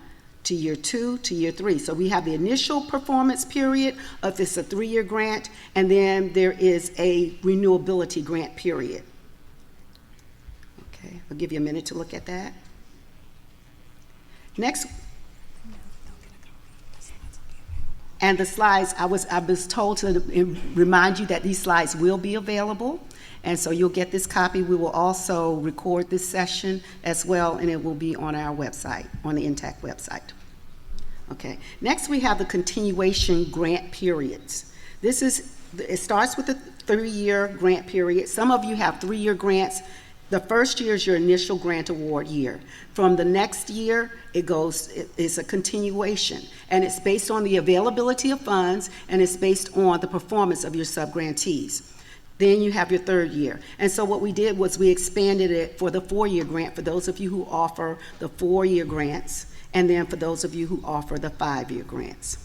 to year 2 to year 3. So we have the initial performance period if it's a 3-year grant, and then there is a renewability grant period. Okay, I'll give you a minute to look at that. Next, and the slides, I was told to remind you that these slides will be available, and so you'll get this copy. We will also record this session as well, and it will be on our website, on the INTAC website. Okay. Next, we have the continuation grant periods. It starts with a 3-year grant period. Some of you have 3-year grants. The first year is your initial grant award year. From the next year, it's a continuation, and it's based on the availability of funds, and it's based on the performance of your subgrantees. Then you have your 3rd year. And so what we did was we expanded it for the 4-year grant for those of you who offer the 4-year grants, and then for those of you who offer the 5-year grants.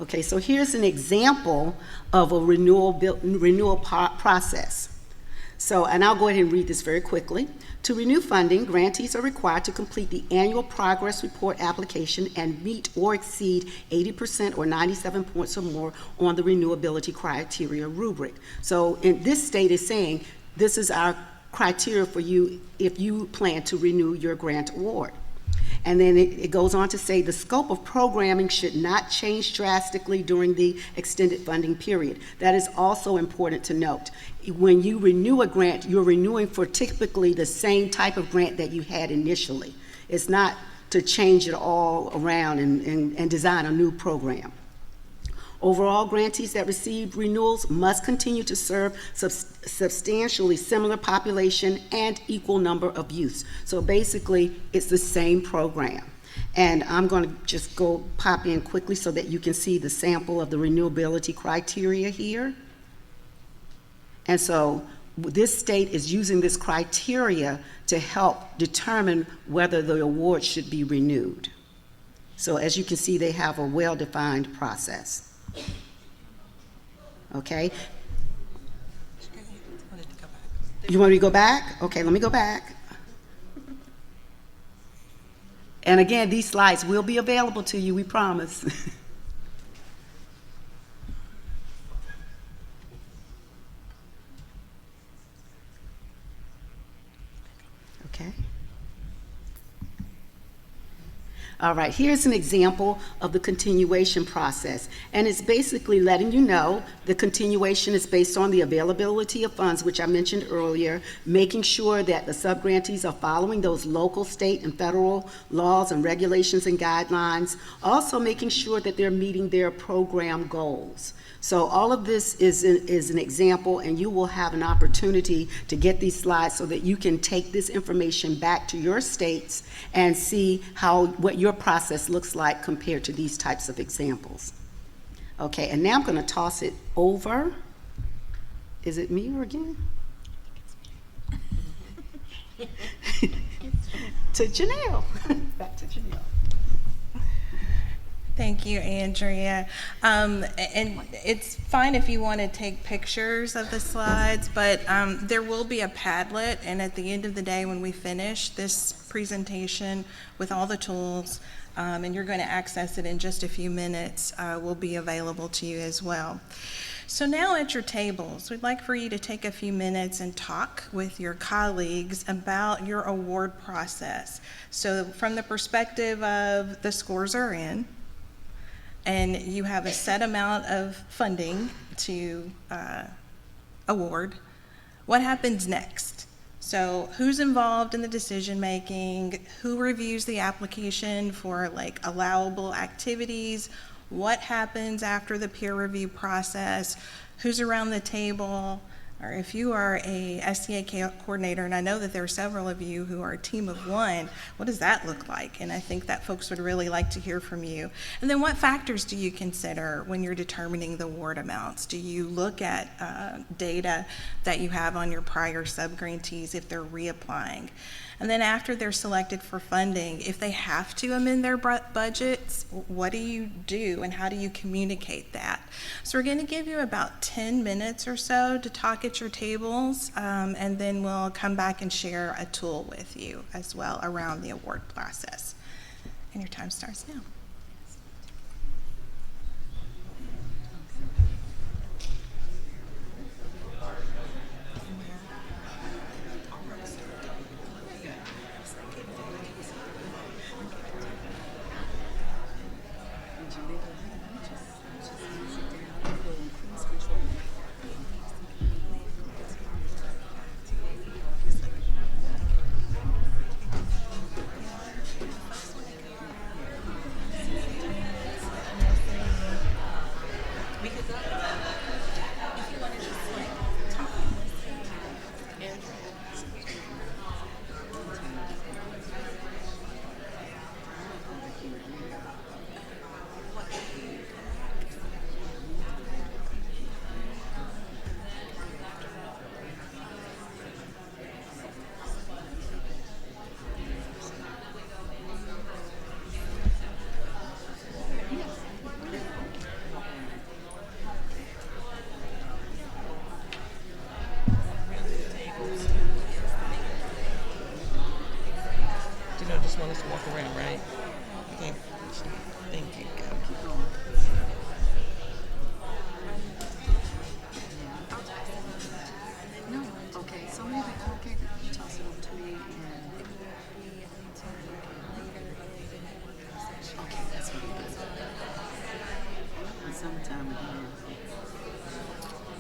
Okay, so here's an example of a renewal process. So, and I'll go ahead and read this very quickly. To renew funding, grantees are required to complete the annual progress report application and meet or exceed 80% or 97 points or more on the renewability criteria rubric. So in this state is saying, this is our criteria for you if you plan to renew your grant award. And then it goes on to say the scope of programming should not change drastically during the extended funding period. That is also important to note. When you renew a grant, you're renewing for typically the same type of grant that you had initially. It's not to change it all around and design a new program. Overall, grantees that receive renewals must continue to serve substantially similar population and equal number of youths. So basically, it's the same program. And I'm going to just go pop in quickly so that you can see the sample of the renewability criteria here. And so this state is using this criteria to help determine whether the award should be renewed. So as you can see, they have a well-defined process. Okay. You want me to go back? Okay, let me go back. And again, these slides will be available to you, we promise. Okay. All right, here's an example of the continuation process. And it's basically letting you know the continuation is based on the availability of funds, which I mentioned earlier, making sure that the subgrantees are following those local, state, and federal laws and regulations and guidelines, also making sure that they're meeting their program goals. So all of this is an example, and you will have an opportunity to get these slides so that you can take this information back to your states and see what your process looks like compared to these types of examples. Okay, and now I'm going to toss it over. Is it me or again? To Janelle. Back to Janelle. Thank you, Andrea. And it's fine if you want to take pictures of the slides, but there will be a Padlet, and at the end of the day when we finish this presentation with all the tools, and you're going to access it in just a few minutes, will be available to you as well. So now at your tables, we'd like for you to take a few minutes and talk with your colleagues about your award process. So from the perspective of the scores are in, and you have a set amount of funding to award, what happens next? So who's involved in the decision making? Who reviews the application for like allowable activities? What happens after the peer review process? Who's around the table? Or if you are a SCA coordinator, and I know that there are several of you who are a team of one, what does that look like? And I think that folks would really like to hear from you. And then what factors do you consider when you're determining the award amounts? Do you look at data that you have on your prior subgrantees if they're reapplying? And then after they're selected for funding, if they have to amend their budgets, what do you do and how do you communicate that? So we're going to give you about 10 minutes or so to talk at your tables, and then we'll come back and share a tool with you as well around the award process. And your time starts now. sometime again.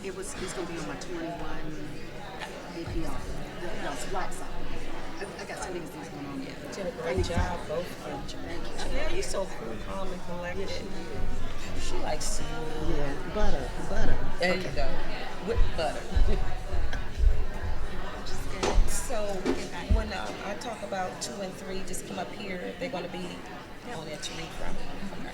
It's gonna be on my 21 APR. No, it's black side. I got so many things going on there. You did a great job, both of them. Yeah, you're so cool, calm, and collected. She likes cereal. Yeah, butter. There you go. With butter. So when I talk about 2 and 3, just come up here. They're going to be on there to read from. Okay.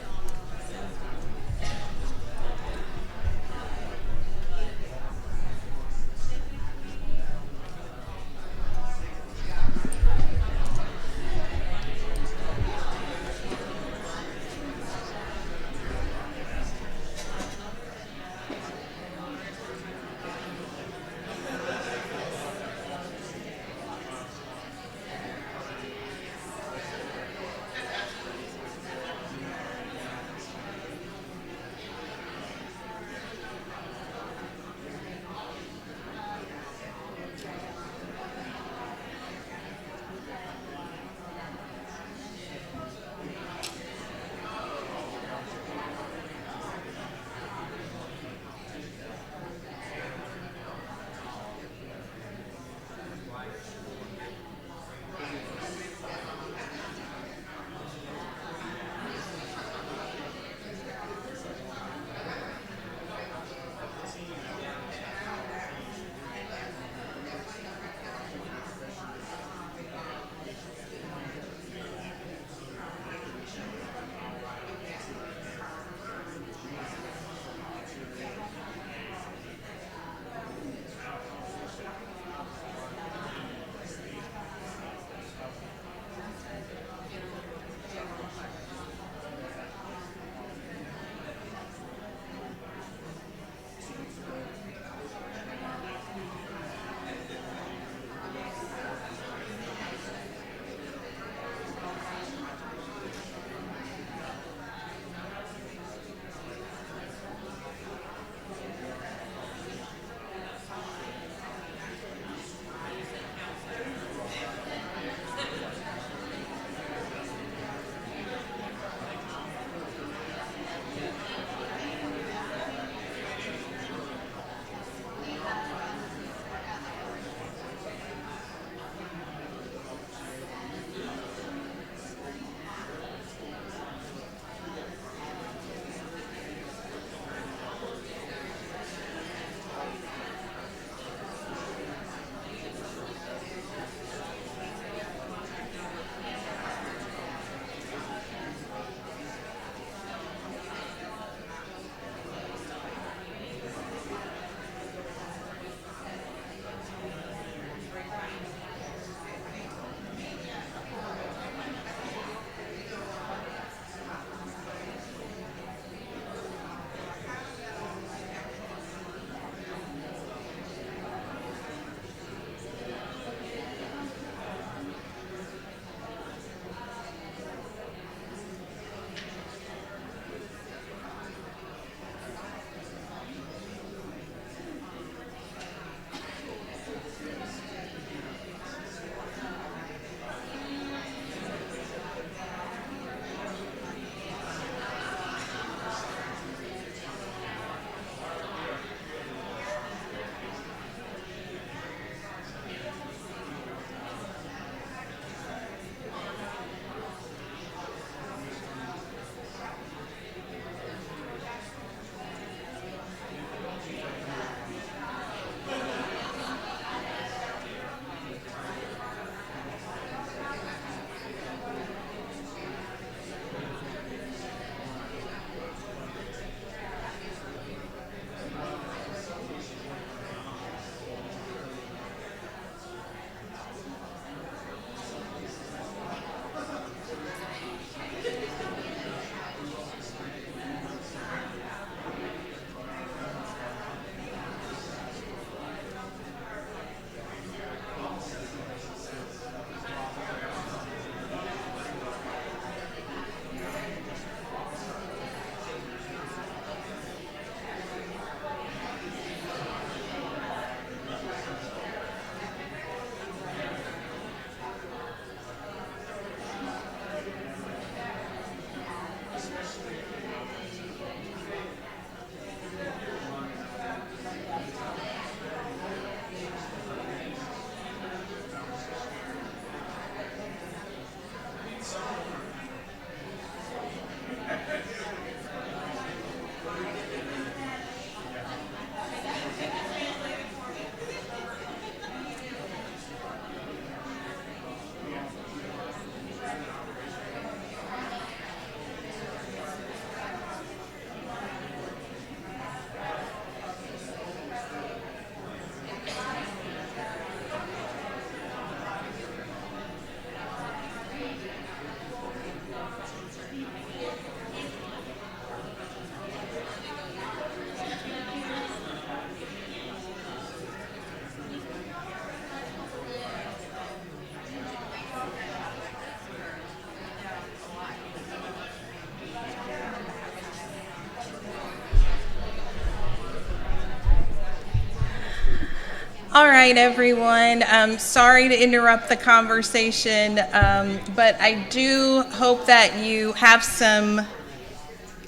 All right, everyone. Sorry to interrupt the conversation, but I do hope that you have some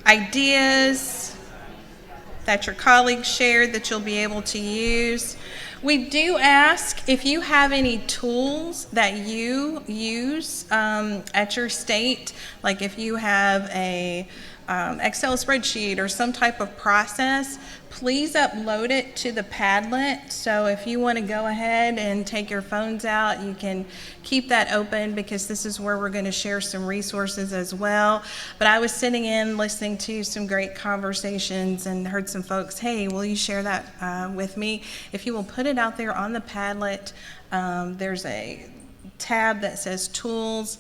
ideas that your colleagues shared that you'll be able to use. We do ask if you have any tools that you use at your state, like if you have a Excel spreadsheet or some type of process, please upload it to the Padlet. So if you want to go ahead and take your phones out, you can keep that open because this is where we're going to share some resources as well. But I was sitting in listening to some great conversations and heard some folks, hey, will you share that with me? If you will put it out there on the Padlet, there's a tab that says tools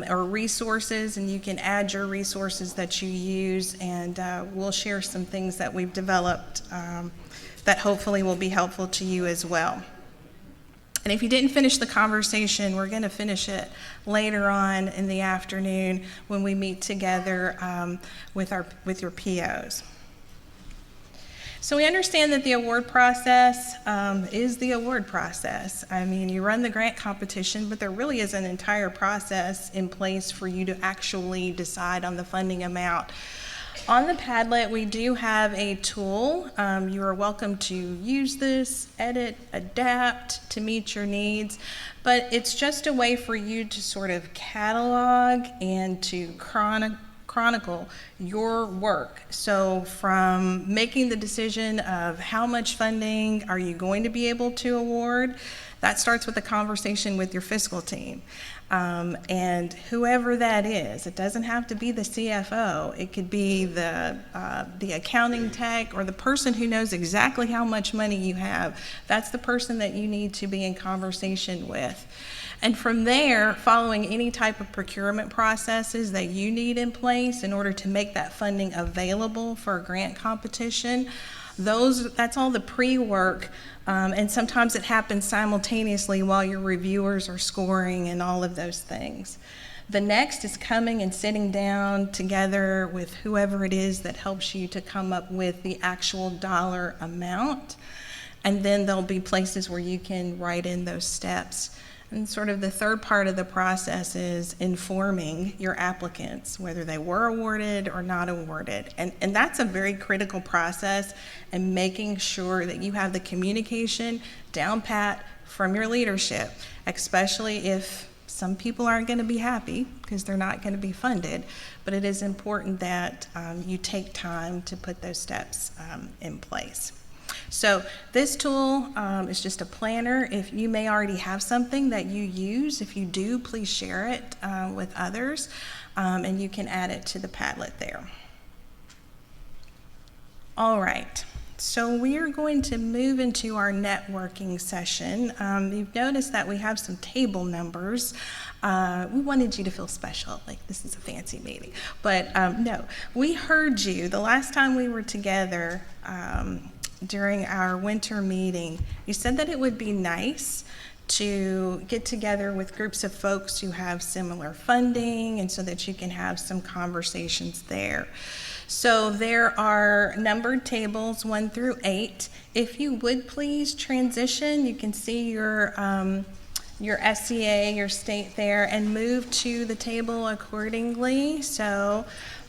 or resources, and you can add your resources that you use, and we'll share some things that we've developed that hopefully will be helpful to you as well. And if you didn't finish the conversation, we're going to finish it later on in the afternoon when we meet together with your POs. So we understand that the award process is the award process. I mean, you run the grant competition, but there really is an entire process in place for you to actually decide on the funding amount. On the Padlet, we do have a tool. You are welcome to use this, edit, adapt to meet your needs, but it's just a way for you to sort of catalog and to chronicle your work. So from making the decision of how much funding are you going to be able to award, that starts with a conversation with your fiscal team. And whoever that is, it doesn't have to be the CFO. It could be the accounting tech or the person who knows exactly how much money you have. That's the person that you need to be in conversation with. And from there, following any type of procurement processes that you need in place in order to make that funding available for a grant competition, that's all the pre-work, and sometimes it happens simultaneously while your reviewers are scoring and all of those things. The next is coming and sitting down together with whoever it is that helps you to come up with the actual dollar amount, and then there'll be places where you can write in those steps. And sort of the third part of the process is informing your applicants, whether they were awarded or not awarded. And that's a very critical process, and making sure that you have the communication down pat from your leadership, especially if some people aren't going to be happy because they're not going to be funded. But it is important that you take time to put those steps in place. So this tool is just a planner. If you may already have something that you use, if you do, please share it with others, and you can add it to the Padlet there. All right, so we are going to move into our networking session. You've noticed that we have some table numbers. We wanted you to feel special, like this is a fancy meeting. But no, we heard you the last time we were together during our winter meeting. You said that it would be nice to get together with groups of folks who have similar funding, and so that you can have some conversations there. So there are numbered tables 1 through 8. If you would please transition, you can see your SCA, your state there, and move to the table accordingly. So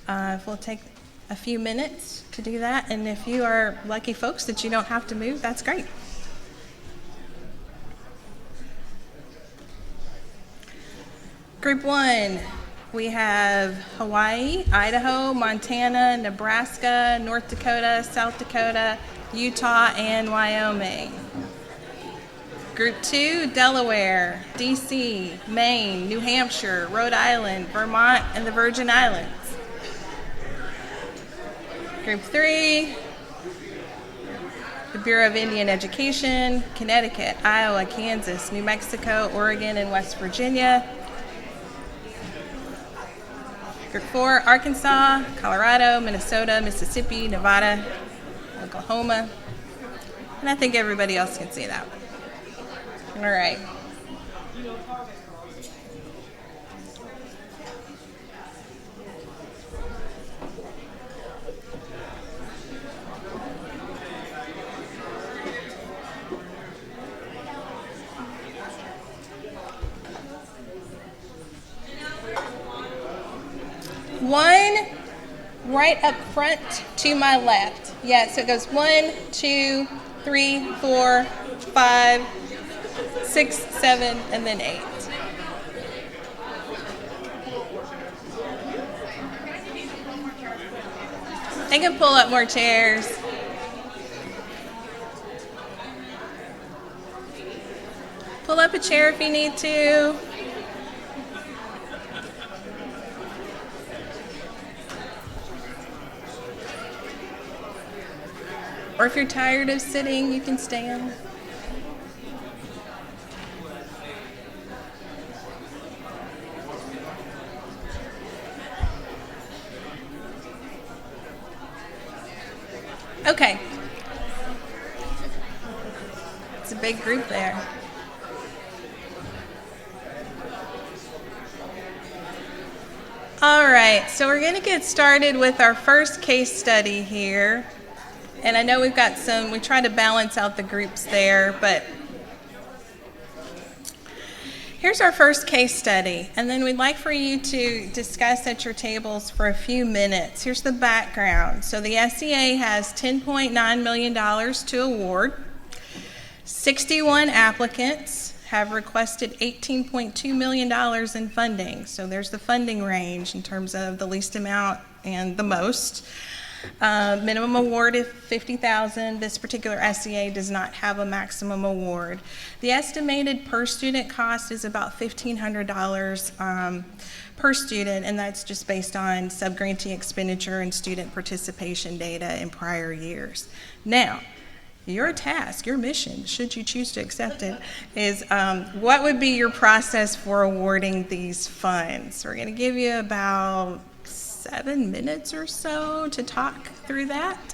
if we'll take a few minutes to do that, and if you are lucky folks that you don't have to move, that's great. Group 1, we have Hawaii, Idaho, Montana, Nebraska, North Dakota, South Dakota, Utah, and Wyoming. Group 2, Delaware, DC, Maine, New Hampshire, Rhode Island, Vermont, and the Virgin Islands. Group 3, the Bureau of Indian Education, Connecticut, Iowa, Kansas, New Mexico, Oregon, and West Virginia. Group 4, Arkansas, Colorado, Minnesota, Mississippi, Nevada, Oklahoma. And I think everybody else can see that one. All right. right up front to my left. Yeah, so it goes 1, 2, 3, 4, 5, 6, 7, and then 8. They can pull up more chairs. Pull up a chair if you need to. Or if you're tired of sitting, you can stand. Okay. It's a big group there. All right, so we're going to get started with our first case study here. And I know we've got we try to balance out the groups there, but here's our first case study. And then we'd like for you to discuss at your tables for a few minutes. Here's the background. So the SEA has $10.9 million to award. 61 applicants have requested $18.2 million in funding. So there's the funding range in terms of the least amount and the most. Minimum award is $50,000. This particular SEA does not have a maximum award. The estimated per student cost is about $1,500 per student, and that's just based on subgrantee expenditure and student participation data in prior years. Now, your task, your mission, should you choose to accept it, is what would be your process for awarding these funds? We're going to give you about 7 minutes or so to talk through that,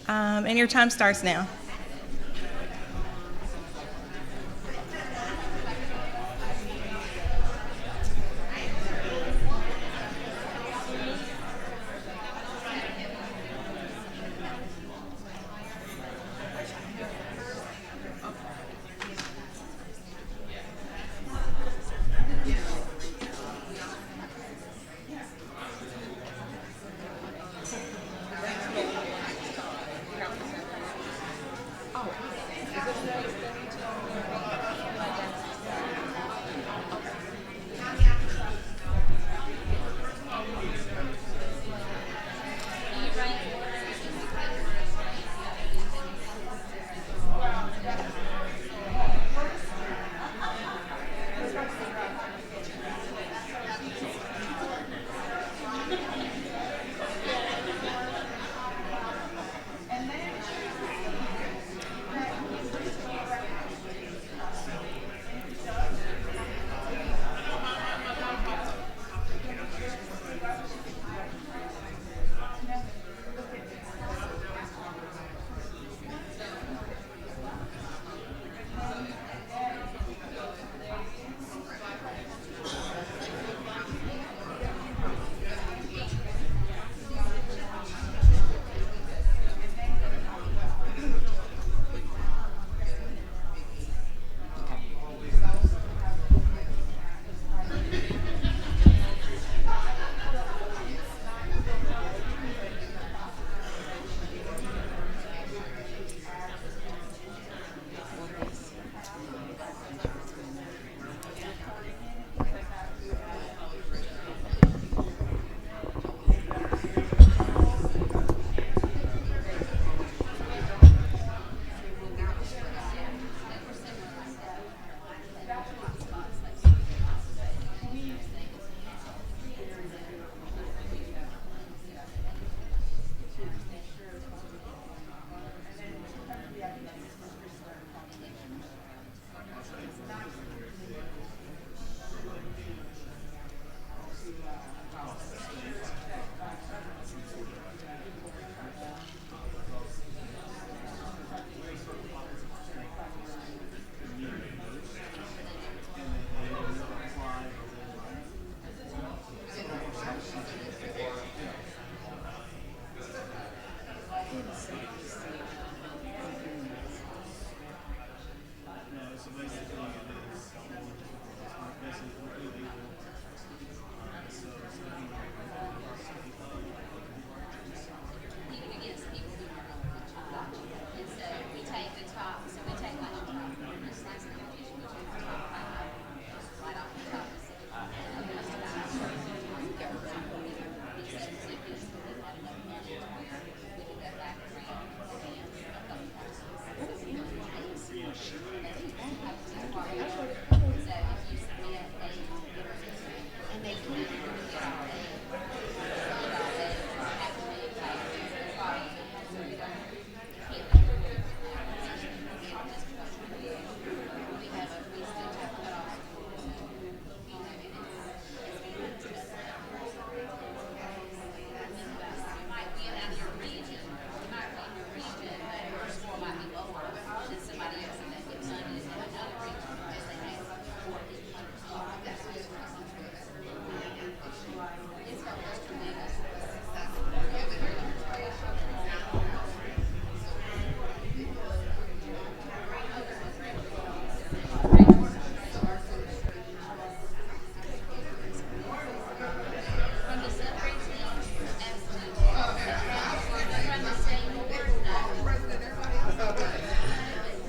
and your time starts now.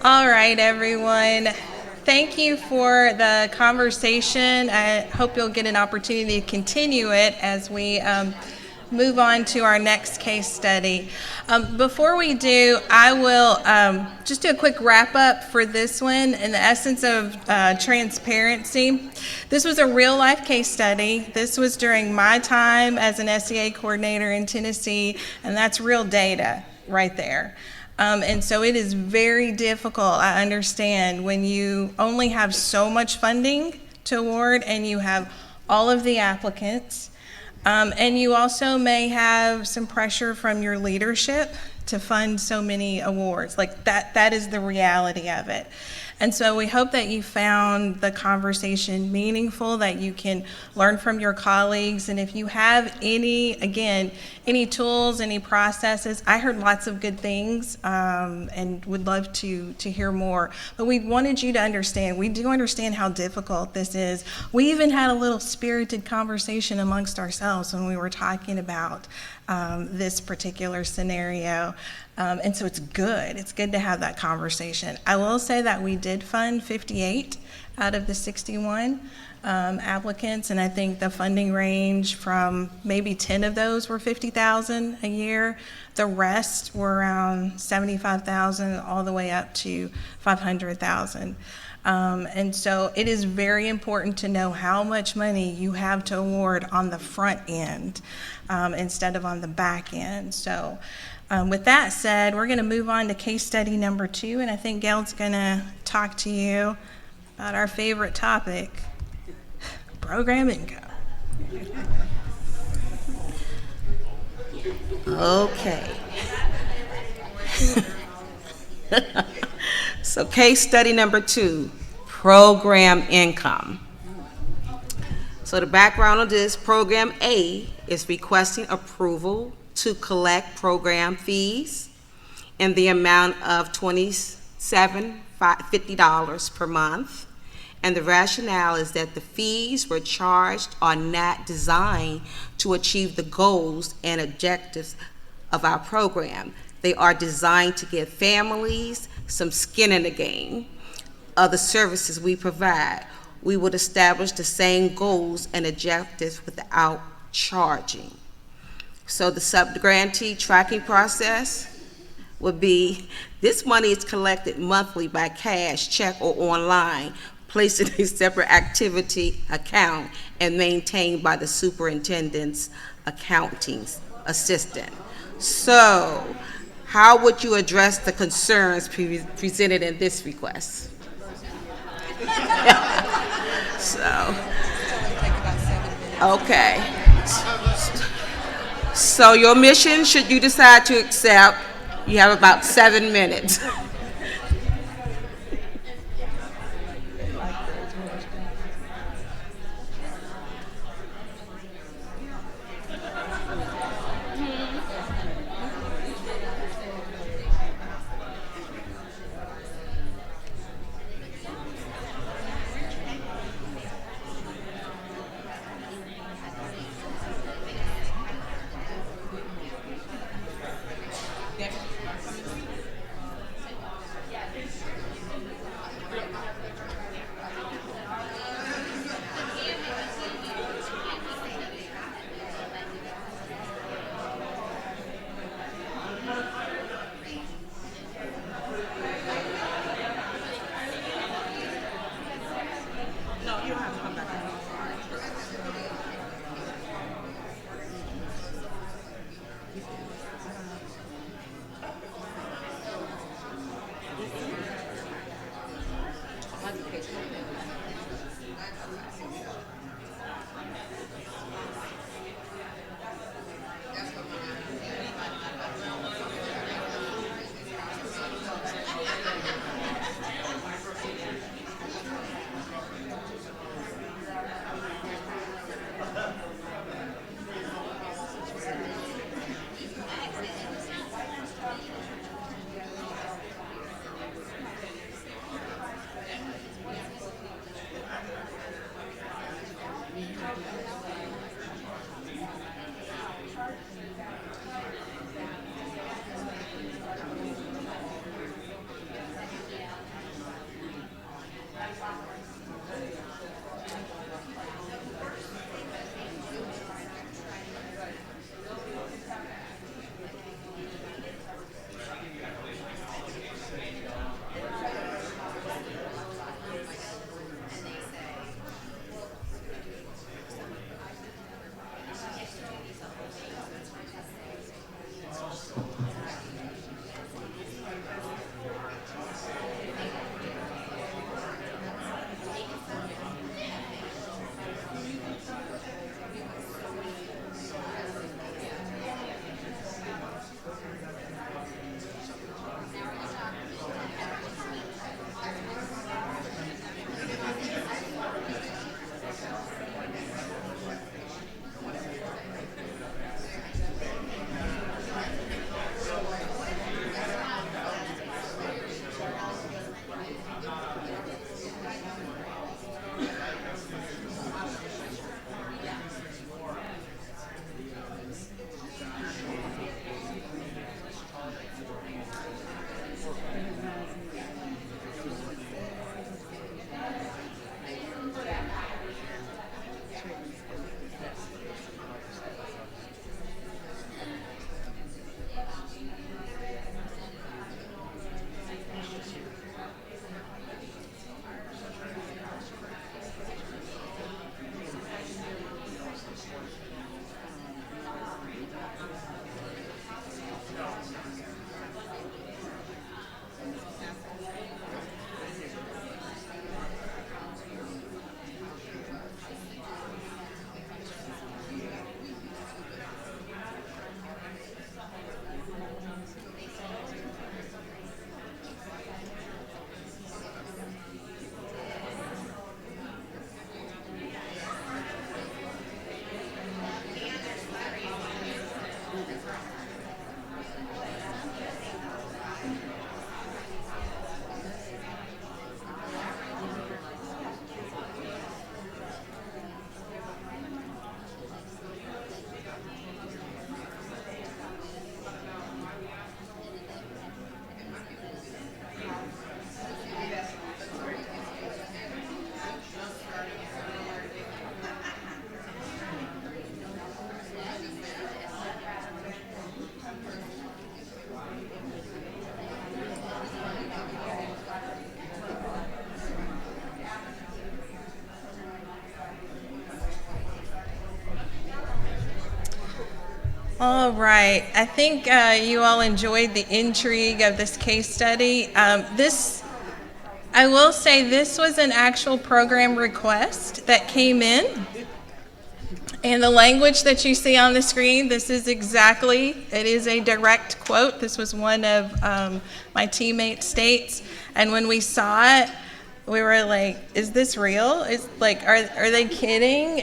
All right, everyone. Thank you for the conversation. I hope you'll get an opportunity to continue it as we move on to our next case study. Before we do, I will just do a quick wrap up for this one in the essence of transparency. This was a real life case study. This was during my time as an SEA coordinator in Tennessee, and that's real data right there. And so it is very difficult, I understand, when you only have so much funding to award and you have all of the applicants. And you also may have some pressure from your leadership to fund so many awards. Like that is the reality of it. And so we hope that you found the conversation meaningful, that you can learn from your colleagues. And if you have any tools, any processes, I heard lots of good things and would love to hear more. But we wanted you to understand, we do understand how difficult this is. We even had a little spirited conversation amongst ourselves when we were talking about this particular scenario. And so it's good. It's good to have that conversation. I will say that we did fund 58 out of the 61 applicants, and I think the funding range from maybe 10 of those were $50,000 a year. The rest were around $75,000 all the way up to $500,000. And so it is very important to know how much money you have to award on the front end instead of on the back end. So with that said, we're going to move on to case study number 2, and I think Gail's going to talk to you about our favorite topic, program income. Okay. So case study number 2, program income. So the background of this, program A is requesting approval to collect program fees in the amount of $27.50 per month. And the rationale is that the fees were charged are not designed to achieve the goals and objectives of our program. They are designed to give families some skin in the game of the services we provide. We would establish the same goals and objectives without charging. So the sub-grantee tracking process would be, this money is collected monthly by cash, check, or online, placed in a separate activity account and maintained by the superintendent's accounting assistant. So how would you address the concerns presented in this request? Okay. So your mission, should you decide to accept, you have about 7 minutes. All right. I think you all enjoyed the intrigue of this case study. I will say this was an actual program request that came in. And the language that you see on the screen, it is a direct quote. This was one of my teammates' states. And when we saw it, we were like, is this real? Are they kidding?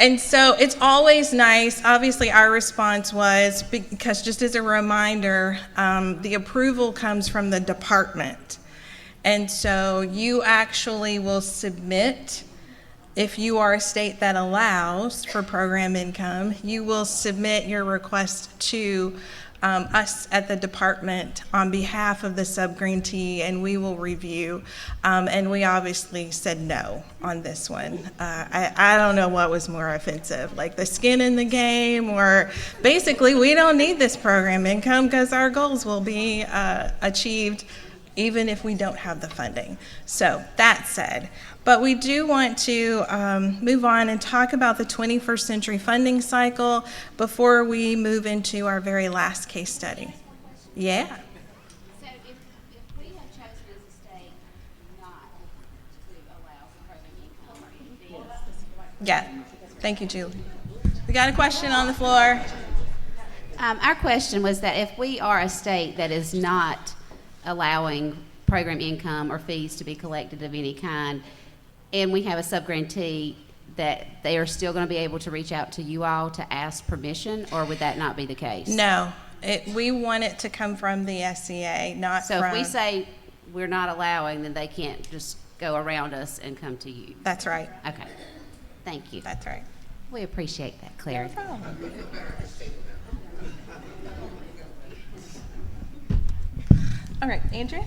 And so it's always nice. Obviously, our response was, because just as a reminder, the approval comes from the department. And so you actually will submit, if you are a state that allows for program income, you will submit your request to us at the department on behalf of the subgrantee, and we will review. And we obviously said no on this one. I don't know what was more offensive, like the skin in the game, or basically we don't need this program income because our goals will be achieved even if we don't have the funding. So that said, but we do want to move on and talk about the 21st century funding cycle before we move into our very last case study. Yeah. So if we had chosen as a state not to allow for program income or anything. Yeah. Thank you, Julie. We got a question on the floor. Our question was that if we are a state that is not allowing program income or fees to be collected of any kind, and we have a subgrantee, that they are still going to be able to reach out to you all to ask permission, or would that not be the case? No, we want it to come from the SCA, not so from... if we say we're not allowing, then they can't just go around us and come to you. That's right. Okay. Thank you. That's right. We appreciate that clarity. No problem. All right, Andrea?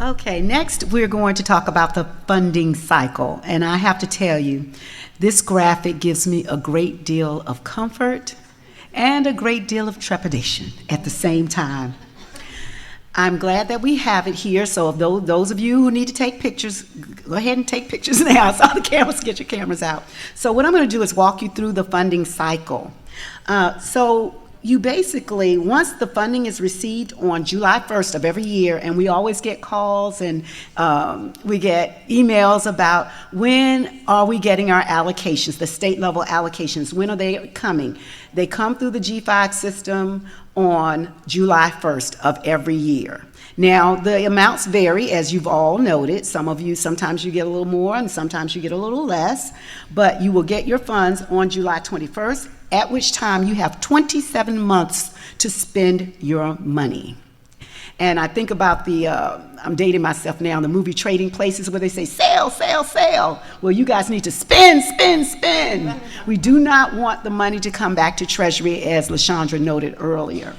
Okay, next we're going to talk about the funding cycle. And I have to tell you, this graphic gives me a great deal of comfort and a great deal of trepidation at the same time. I'm glad that we have it here, so if those of you who need to take pictures, go ahead and take pictures now. So the cameras, get your cameras out. So what I'm going to do is walk you through the funding cycle. So you basically, once the funding is received on July 1st of every year, and we always get calls and we get emails about when are we getting our allocations, the state level allocations, when are they coming? They come through the G5 system on July 1st of every year. Now, the amounts vary, as you've all noted. Sometimes you get a little more and sometimes you get a little less, but you will get your funds on July 21st, at which time you have 27 months to spend your money. And I think about I'm dating myself now, the movie Trading Places, where they say, sell, sell, sell. Well, you guys need to spend, spend, spend. We do not want the money to come back to Treasury, as LaShondra noted earlier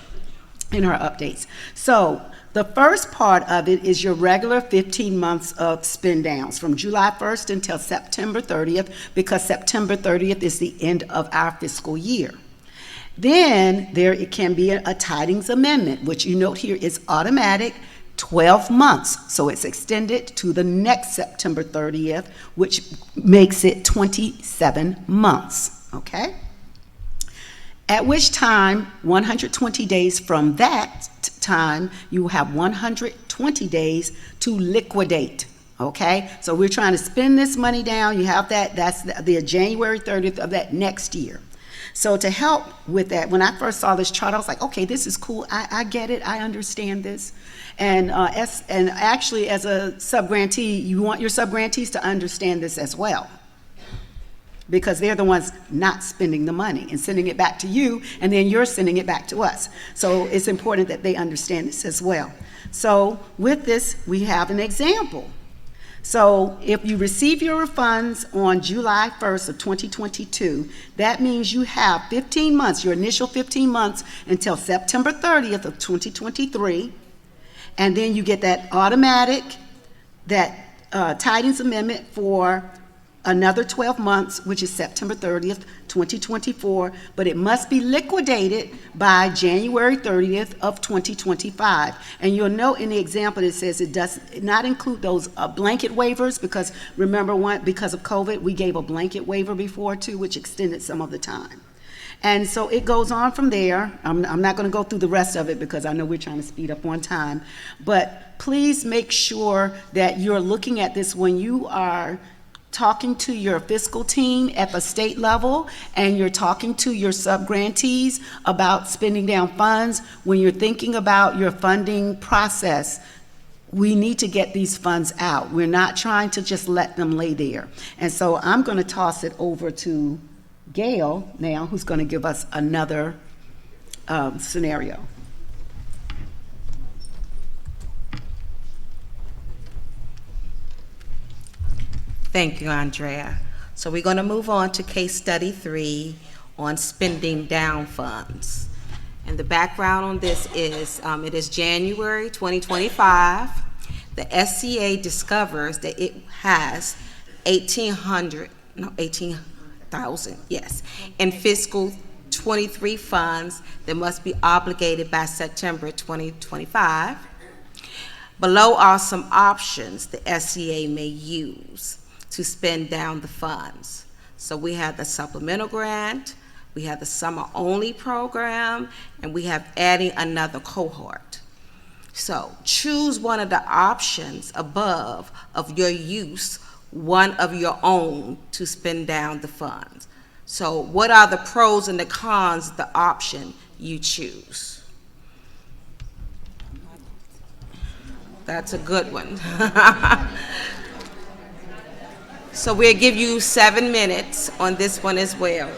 in her updates. So the first part of it is your regular 15 months of spend downs from July 1st until September 30th, because September 30th is the end of our fiscal year. Then it can be a tidings amendment, which you note here is automatic, 12 months. So it's extended to the next September 30th, which makes it 27 months, okay? At which time, 120 days from that time, you have 120 days to liquidate, okay? So we're trying to spend this money down. You have that's the January 30th of that next year. So to help with that, when I first saw this chart, I was like, okay, this is cool. I get it. I understand this. And actually, as a subgrantee, you want your subgrantees to understand this as well, because they're the ones not spending the money and sending it back to you, and then you're sending it back to us. So it's important that they understand this as well. So with this, we have an example. So if you receive your refunds on July 1st of 2022, that means you have 15 months, your initial 15 months, until September 30th of 2023, and then you get that automatic, that tidings amendment for another 12 months, which is September 30th, 2024, but it must be liquidated by January 30th of 2025. And you'll note in the example it says it does not include those blanket waivers, because remember, because of COVID, we gave a blanket waiver before too, which extended some of the time. And so it goes on from there. I'm not going to go through the rest of it because I know we're trying to speed up on time. But please make sure that you're looking at this when you are talking to your fiscal team at the state level and you're talking to your sub-grantees about spending down funds. When you're thinking about your funding process, we need to get these funds out. We're not trying to just let them lay there. And so I'm going to toss it over to Gail now, who's going to give us another scenario. Thank you, Andrea. So we're going to move on to case study 3 on spending down funds. And the background on this is it is January 2025. The SCA discovers that it has $18,000, yes, in fiscal 23 funds that must be obligated by September 2025. Below are some options the SCA may use to spend down the funds. So we have the supplemental grant, we have the summer only program, and we have adding another cohort. So choose one of the options above of your use, one of your own to spend down the funds. So what are the pros and the cons of the option you choose? That's a good one. So we'll give you 7 minutes on this one as well.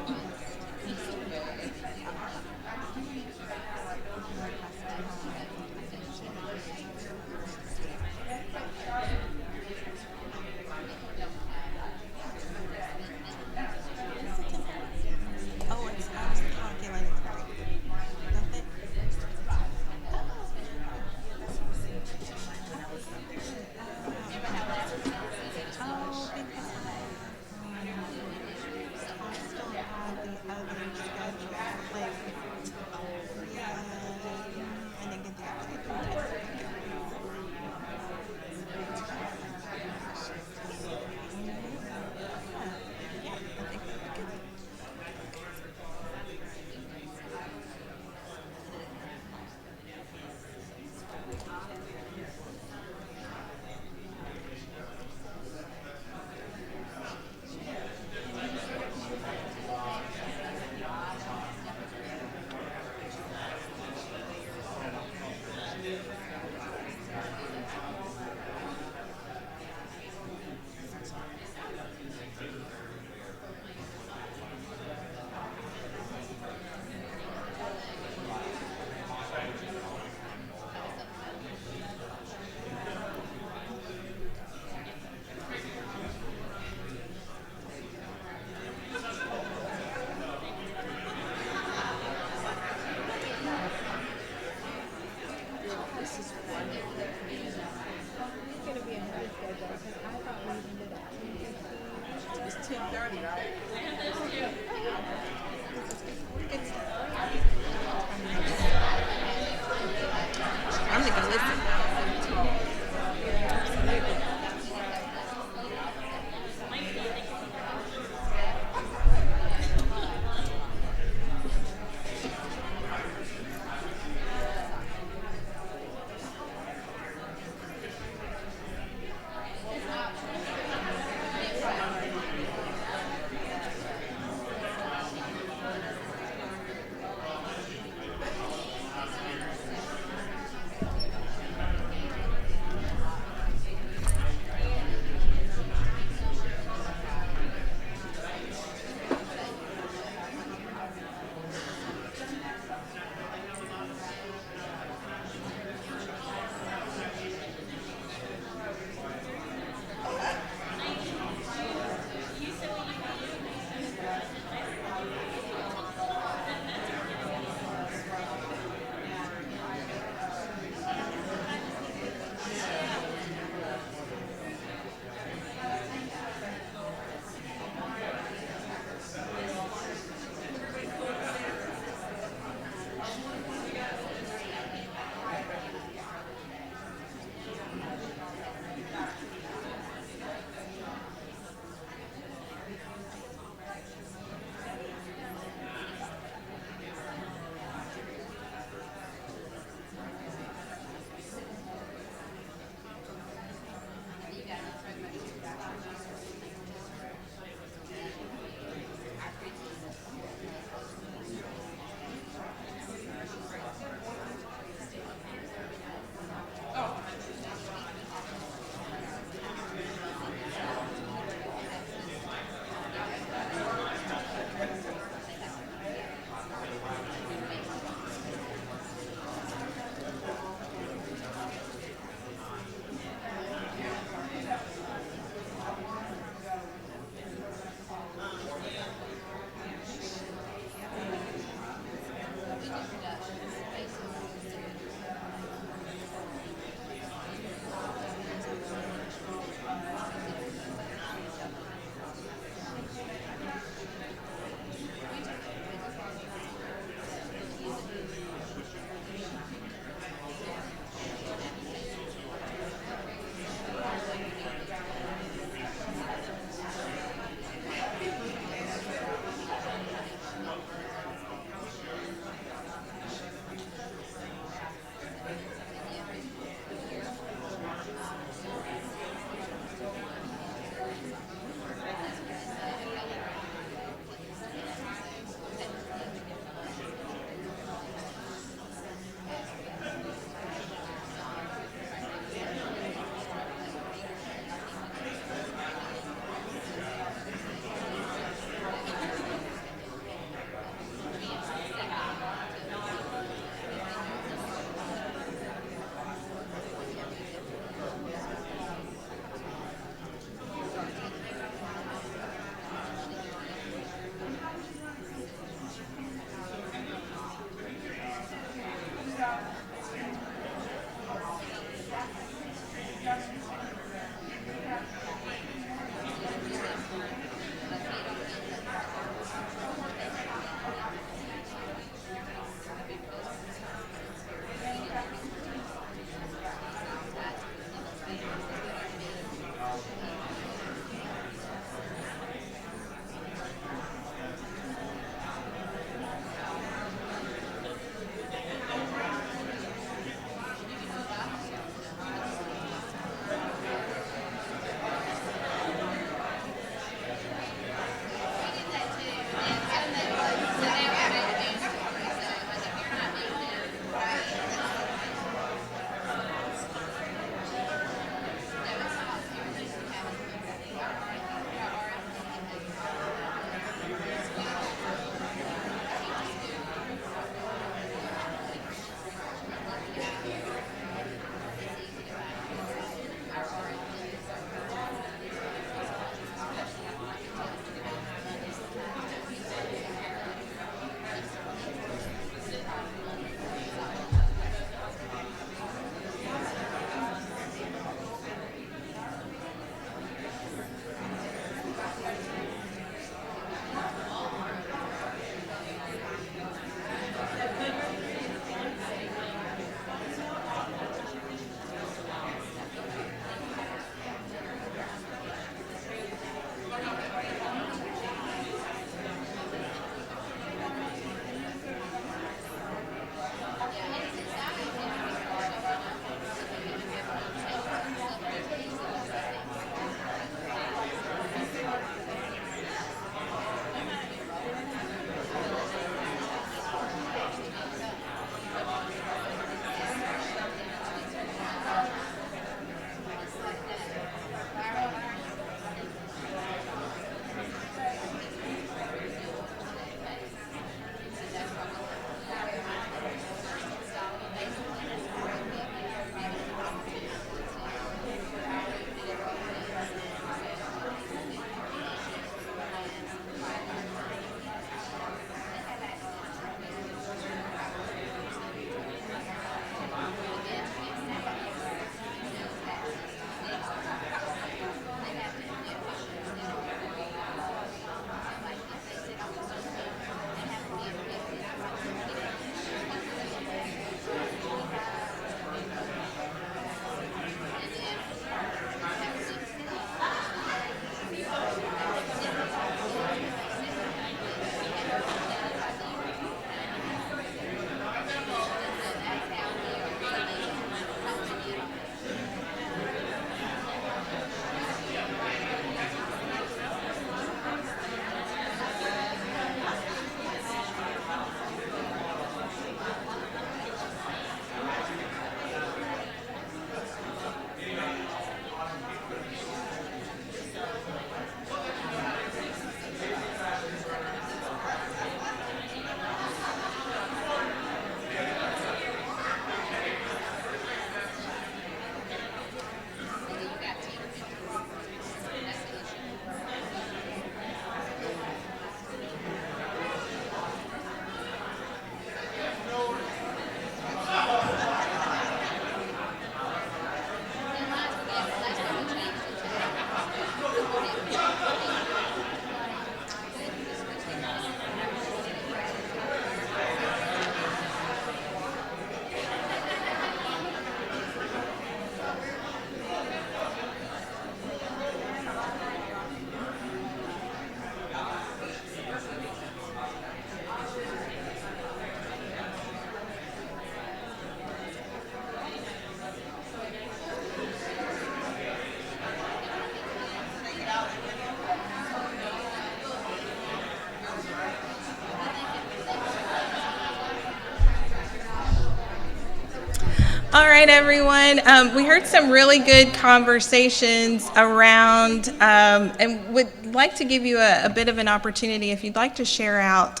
All right, everyone. We heard some really good conversations around, and would like to give you a bit of an opportunity if you'd like to share out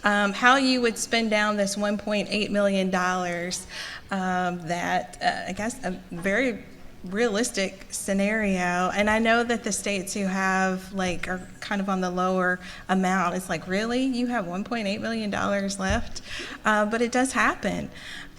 how you would spend down this $1.8 million that, I guess, a very realistic scenario. And I know that the states who have, like, are kind of on the lower amount, it's like, really? You have $1.8 million left? But it does happen.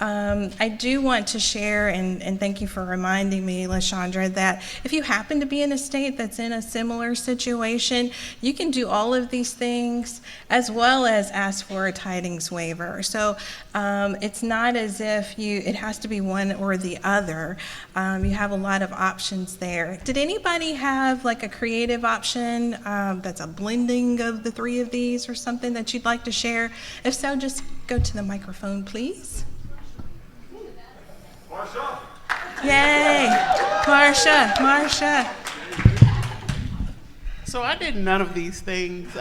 I do want to share, and thank you for reminding me, LaShondra, that if you happen to be in a state that's in a similar situation, you can do all of these things as well as ask for a tidings waiver. So it's not as if it has to be one or the other. You have a lot of options there. Did anybody have like a creative option that's a blending of the three of these or something that you'd like to share? If so, just go to the microphone, please. Marsha. Yay, Marsha. So I did none of these things.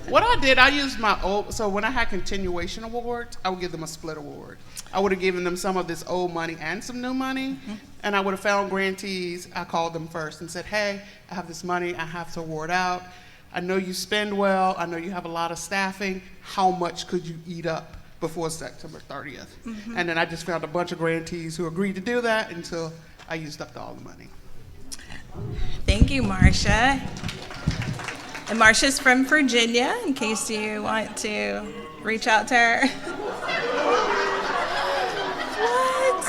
What I did, I used my old, so when I had continuation awards, I would give them a split award. I would have given them some of this old money and some new money, and I would have found grantees. I called them first and said, hey, I have this money I have to award out. I know you spend well. I know you have a lot of staffing. How much could you eat up before September 30th? And then I just found a bunch of grantees who agreed to do that until I used up all the money. Thank you, Marsha. And Marsha's from Virginia, in case you want to reach out to her. What?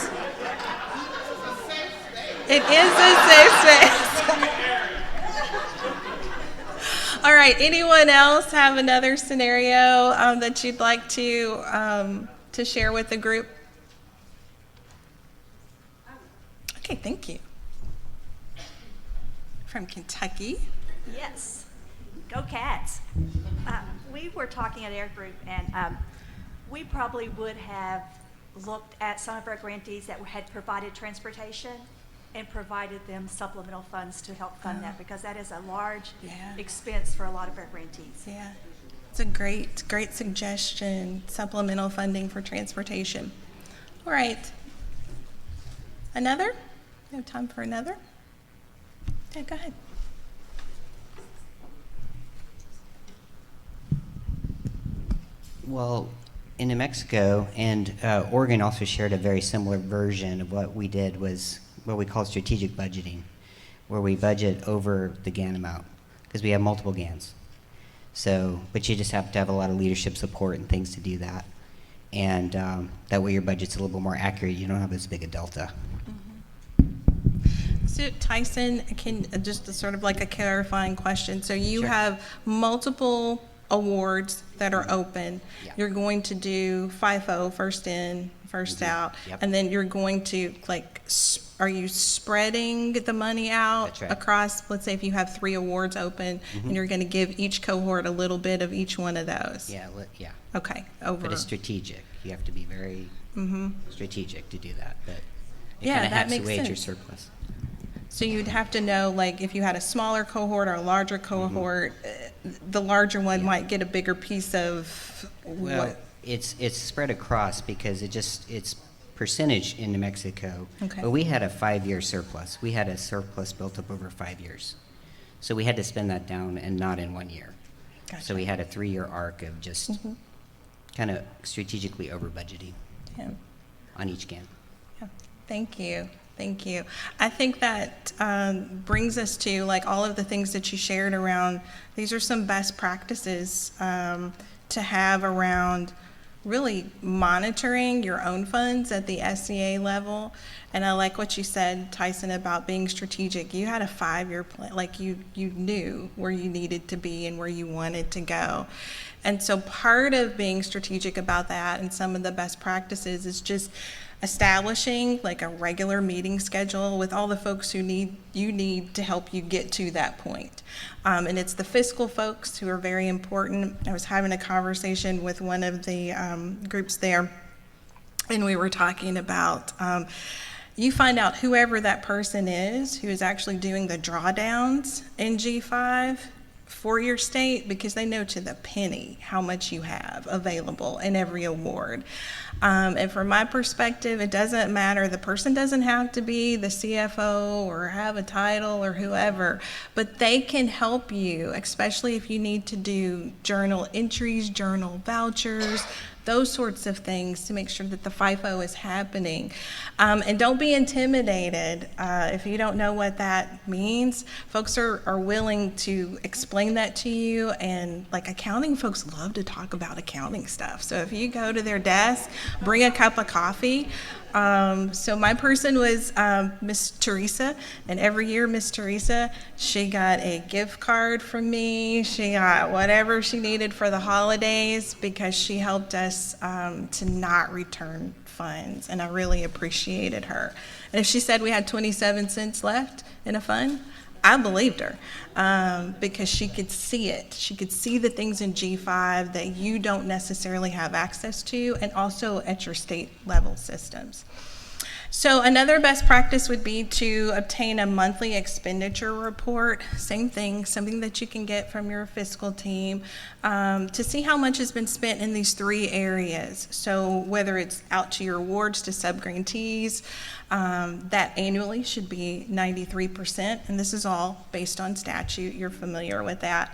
It is a safe space. All right, anyone else have another scenario that you'd like to share with the group? Okay, thank you. From Kentucky. Yes. Go Cats. We were talking at Air Group, and we probably would have looked at some of our grantees that had provided transportation and provided them supplemental funds to help fund that, because that is a large expense for a lot of our grantees. Yeah, it's a great suggestion, supplemental funding for transportation. All right. Another? We have time for another? Yeah, go ahead. Well, in New Mexico and Oregon also shared a very similar version of what we did, was what we call strategic budgeting, where we budget over the GAN amount, because we have multiple GANs. So, but you just have to have a lot of leadership support and things to do that. And that way your budget's a little bit more accurate. You don't have as big a delta. So Tyson, can just sort of like a clarifying question. So you have multiple awards that are open. You're going to do FIFO, first in, first out, and then you're going to are you spreading the money out across, let's say if you have 3 awards open, and you're going to give each cohort a little bit of each one of those? Yeah. Okay, But it's strategic. You have to be very strategic to do that. But it kind of that hacks makes away at your sense. surplus. So you'd have to know, like, if you had a smaller cohort or a larger cohort, the larger one might get a bigger piece of Well, it's spread across because it's percentage in New Mexico. Okay. But we had a 5-year surplus. We had a surplus built up over 5 years. So we had to spend that down and not in 1 year. Gotcha. So we had a 3-year arc of just kind of strategically over budgeting on each GAN. Yeah. Thank you. Thank you. I think that brings us to like all of the things that you shared around. These are some best practices to have around really monitoring your own funds at the SCA level. And I like what you said, Tyson, about being strategic. You had a 5-year plan, like you knew where you needed to be and where you wanted to go. And so part of being strategic about that and some of the best practices is just establishing like a regular meeting schedule with all the folks you need to help you get to that point. And it's the fiscal folks who are very important. I was having a conversation with one of the groups there, and we were talking about you find out whoever that person is who is actually doing the drawdowns in G5 for your state, because they know to the penny how much you have available in every award. And from my perspective, it doesn't matter. The person doesn't have to be the CFO or have a title or whoever, but they can help you, especially if you need to do journal entries, journal vouchers, those sorts of things to make sure that the FIFO is happening. And don't be intimidated if you don't know what that means. Folks are willing to explain that to you, and like accounting folks love to talk about accounting stuff. So if you go to their desk, bring a cup of coffee. So my person was Miss Teresa, and every year Miss Teresa, she got a gift card from me. She got whatever she needed for the holidays because she helped us to not return funds, and I really appreciated her. And if she said we had 27 cents left in a fund, I believed her because she could see it. She could see the things in G5 that you don't necessarily have access to, and also at your state level systems. So another best practice would be to obtain a monthly expenditure report. Same thing, something that you can get from your fiscal team to see how much has been spent in these 3 areas. So whether it's out to your wards to sub-grantees, that annually should be 93%, and this is all based on statute. You're familiar with that.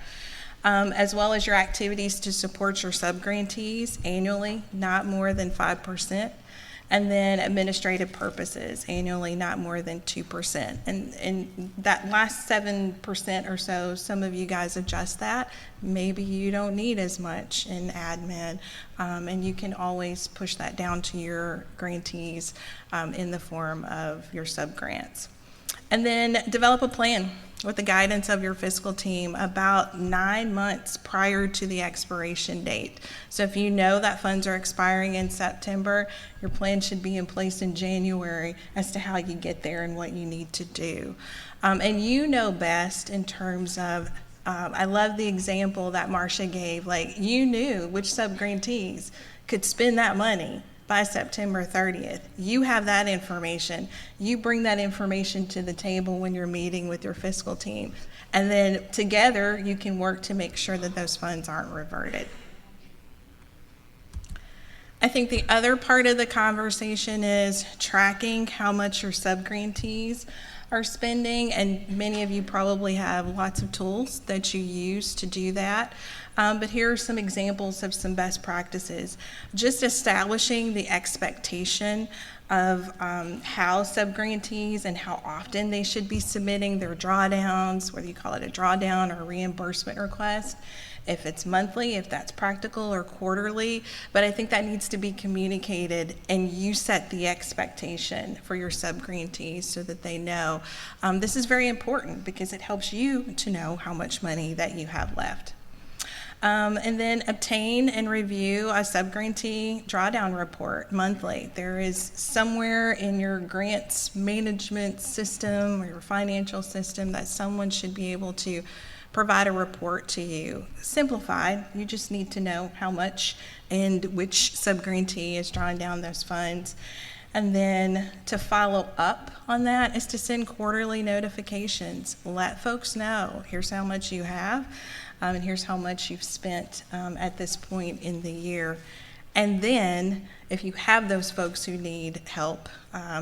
As well as your activities to support your sub-grantees annually, not more than 5%. And then administrative purposes annually, not more than 2%. And that last 7% or so, some of you guys adjust that. Maybe you don't need as much in admin, and you can always push that down to your grantees in the form of your sub-grants. And then develop a plan with the guidance of your fiscal team about 9 months prior to the expiration date. So if you know that funds are expiring in September, your plan should be in place in January as to how you get there and what you need to do. And you know best in terms of, I love the example that Marcia gave, like you knew which sub-grantees could spend that money by September 30th. You have that information. You bring that information to the table when you're meeting with your fiscal team. And then together you can work to make sure that those funds aren't reverted. I think the other part of the conversation is tracking how much your sub-grantees are spending, and many of you probably have lots of tools that you use to do that. But here are some examples of some best practices. Just establishing the expectation of how sub-grantees and how often they should be submitting their drawdowns, whether you call it a drawdown or a reimbursement request, if it's monthly, if that's practical, or quarterly. But I think that needs to be communicated, and you set the expectation for your sub-grantees so that they know. This is very important because it helps you to know how much money that you have left. And then obtain and review a sub-grantee drawdown report monthly. There is somewhere in your grants management system or your financial system that someone should be able to provide a report to you. Simplified, you just need to know how much and which sub-grantee is drawing down those funds. And then to follow up on that is to send quarterly notifications. Let folks know, here's how much you have, and here's how much you've spent at this point in the year. And then, if you have those folks who need help,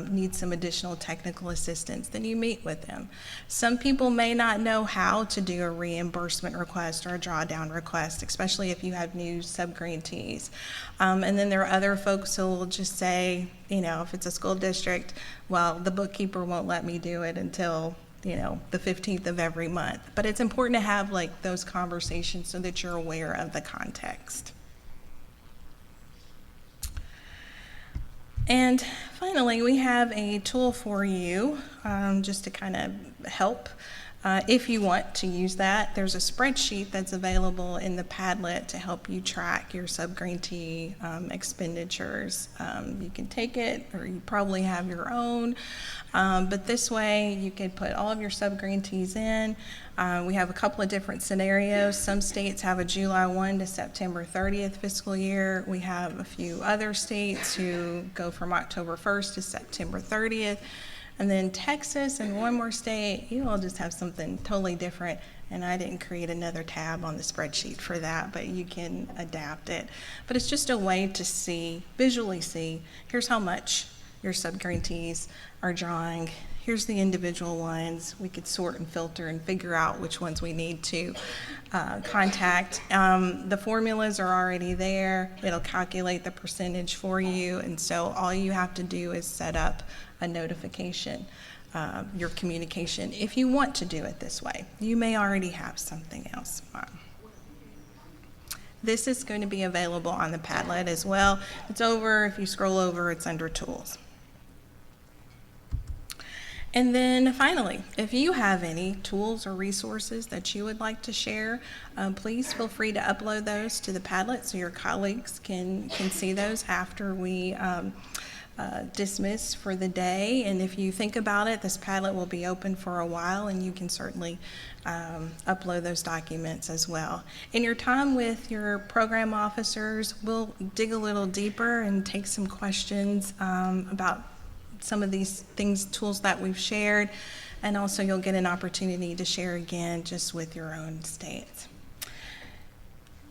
need some additional technical assistance, then you meet with them. Some people may not know how to do a reimbursement request or a drawdown request, especially if you have new sub-grantees. And then there are other folks who will just say, you know, if it's a school district, well, the bookkeeper won't let me do it until, you know, the 15th of every month. But it's important to have like those conversations so that you're aware of the context. And finally, we have a tool for you just to kind of help if you want to use that. There's a spreadsheet that's available in the Padlet to help you track your sub-grantee expenditures. You can take it, or you probably have your own, but this way you can put all of your sub-grantees in. We have a couple of different scenarios. Some states have a July 1 to September 30th fiscal year. We have a few other states who go from October 1st to September 30th. And then Texas and one more state, you all just have something totally different. And I didn't create another tab on the spreadsheet for that, but you can adapt it. But it's just a way to see, visually see, here's how much your subgrantees are drawing. Here's the individual ones. We could sort and filter and figure out which ones we need to contact. The formulas are already there. It'll calculate the percentage for you, and so all you have to do is set up a notification, your communication, if you want to do it this way. You may already have something else. This is going to be available on the Padlet as well. It's over, if you scroll over, it's under Tools. And then finally, if you have any tools or resources that you would like to share, please feel free to upload those to the Padlet so your colleagues can see those after we dismiss for the day. And if you think about it, this Padlet will be open for a while, and you can certainly upload those documents as well. In your time with your program officers, we'll dig a little deeper and take some questions about some of these things, tools that we've shared, and also you'll get an opportunity to share again just with your own states.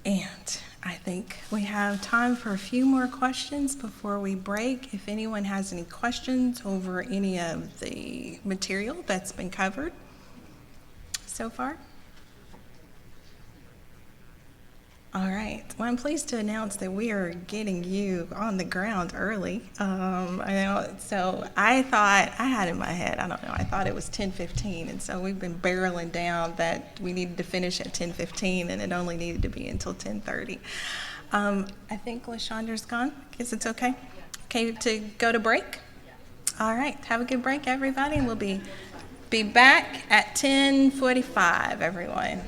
And I think we have time for a few more questions before we break. If anyone has any questions over any of the material that's been covered so far. All right. Well, I'm pleased to announce that we are getting you on the ground early. So I thought, I had in my head, I don't know, I thought it was 10:15, and so we've been barreling down that we needed to finish at 10:15, and it only needed to be until 10:30. I think LaShonda's gone. Guess it's okay? Okay to go to break? All right. Have a good break, everybody, and we'll be back at 10:45, everyone.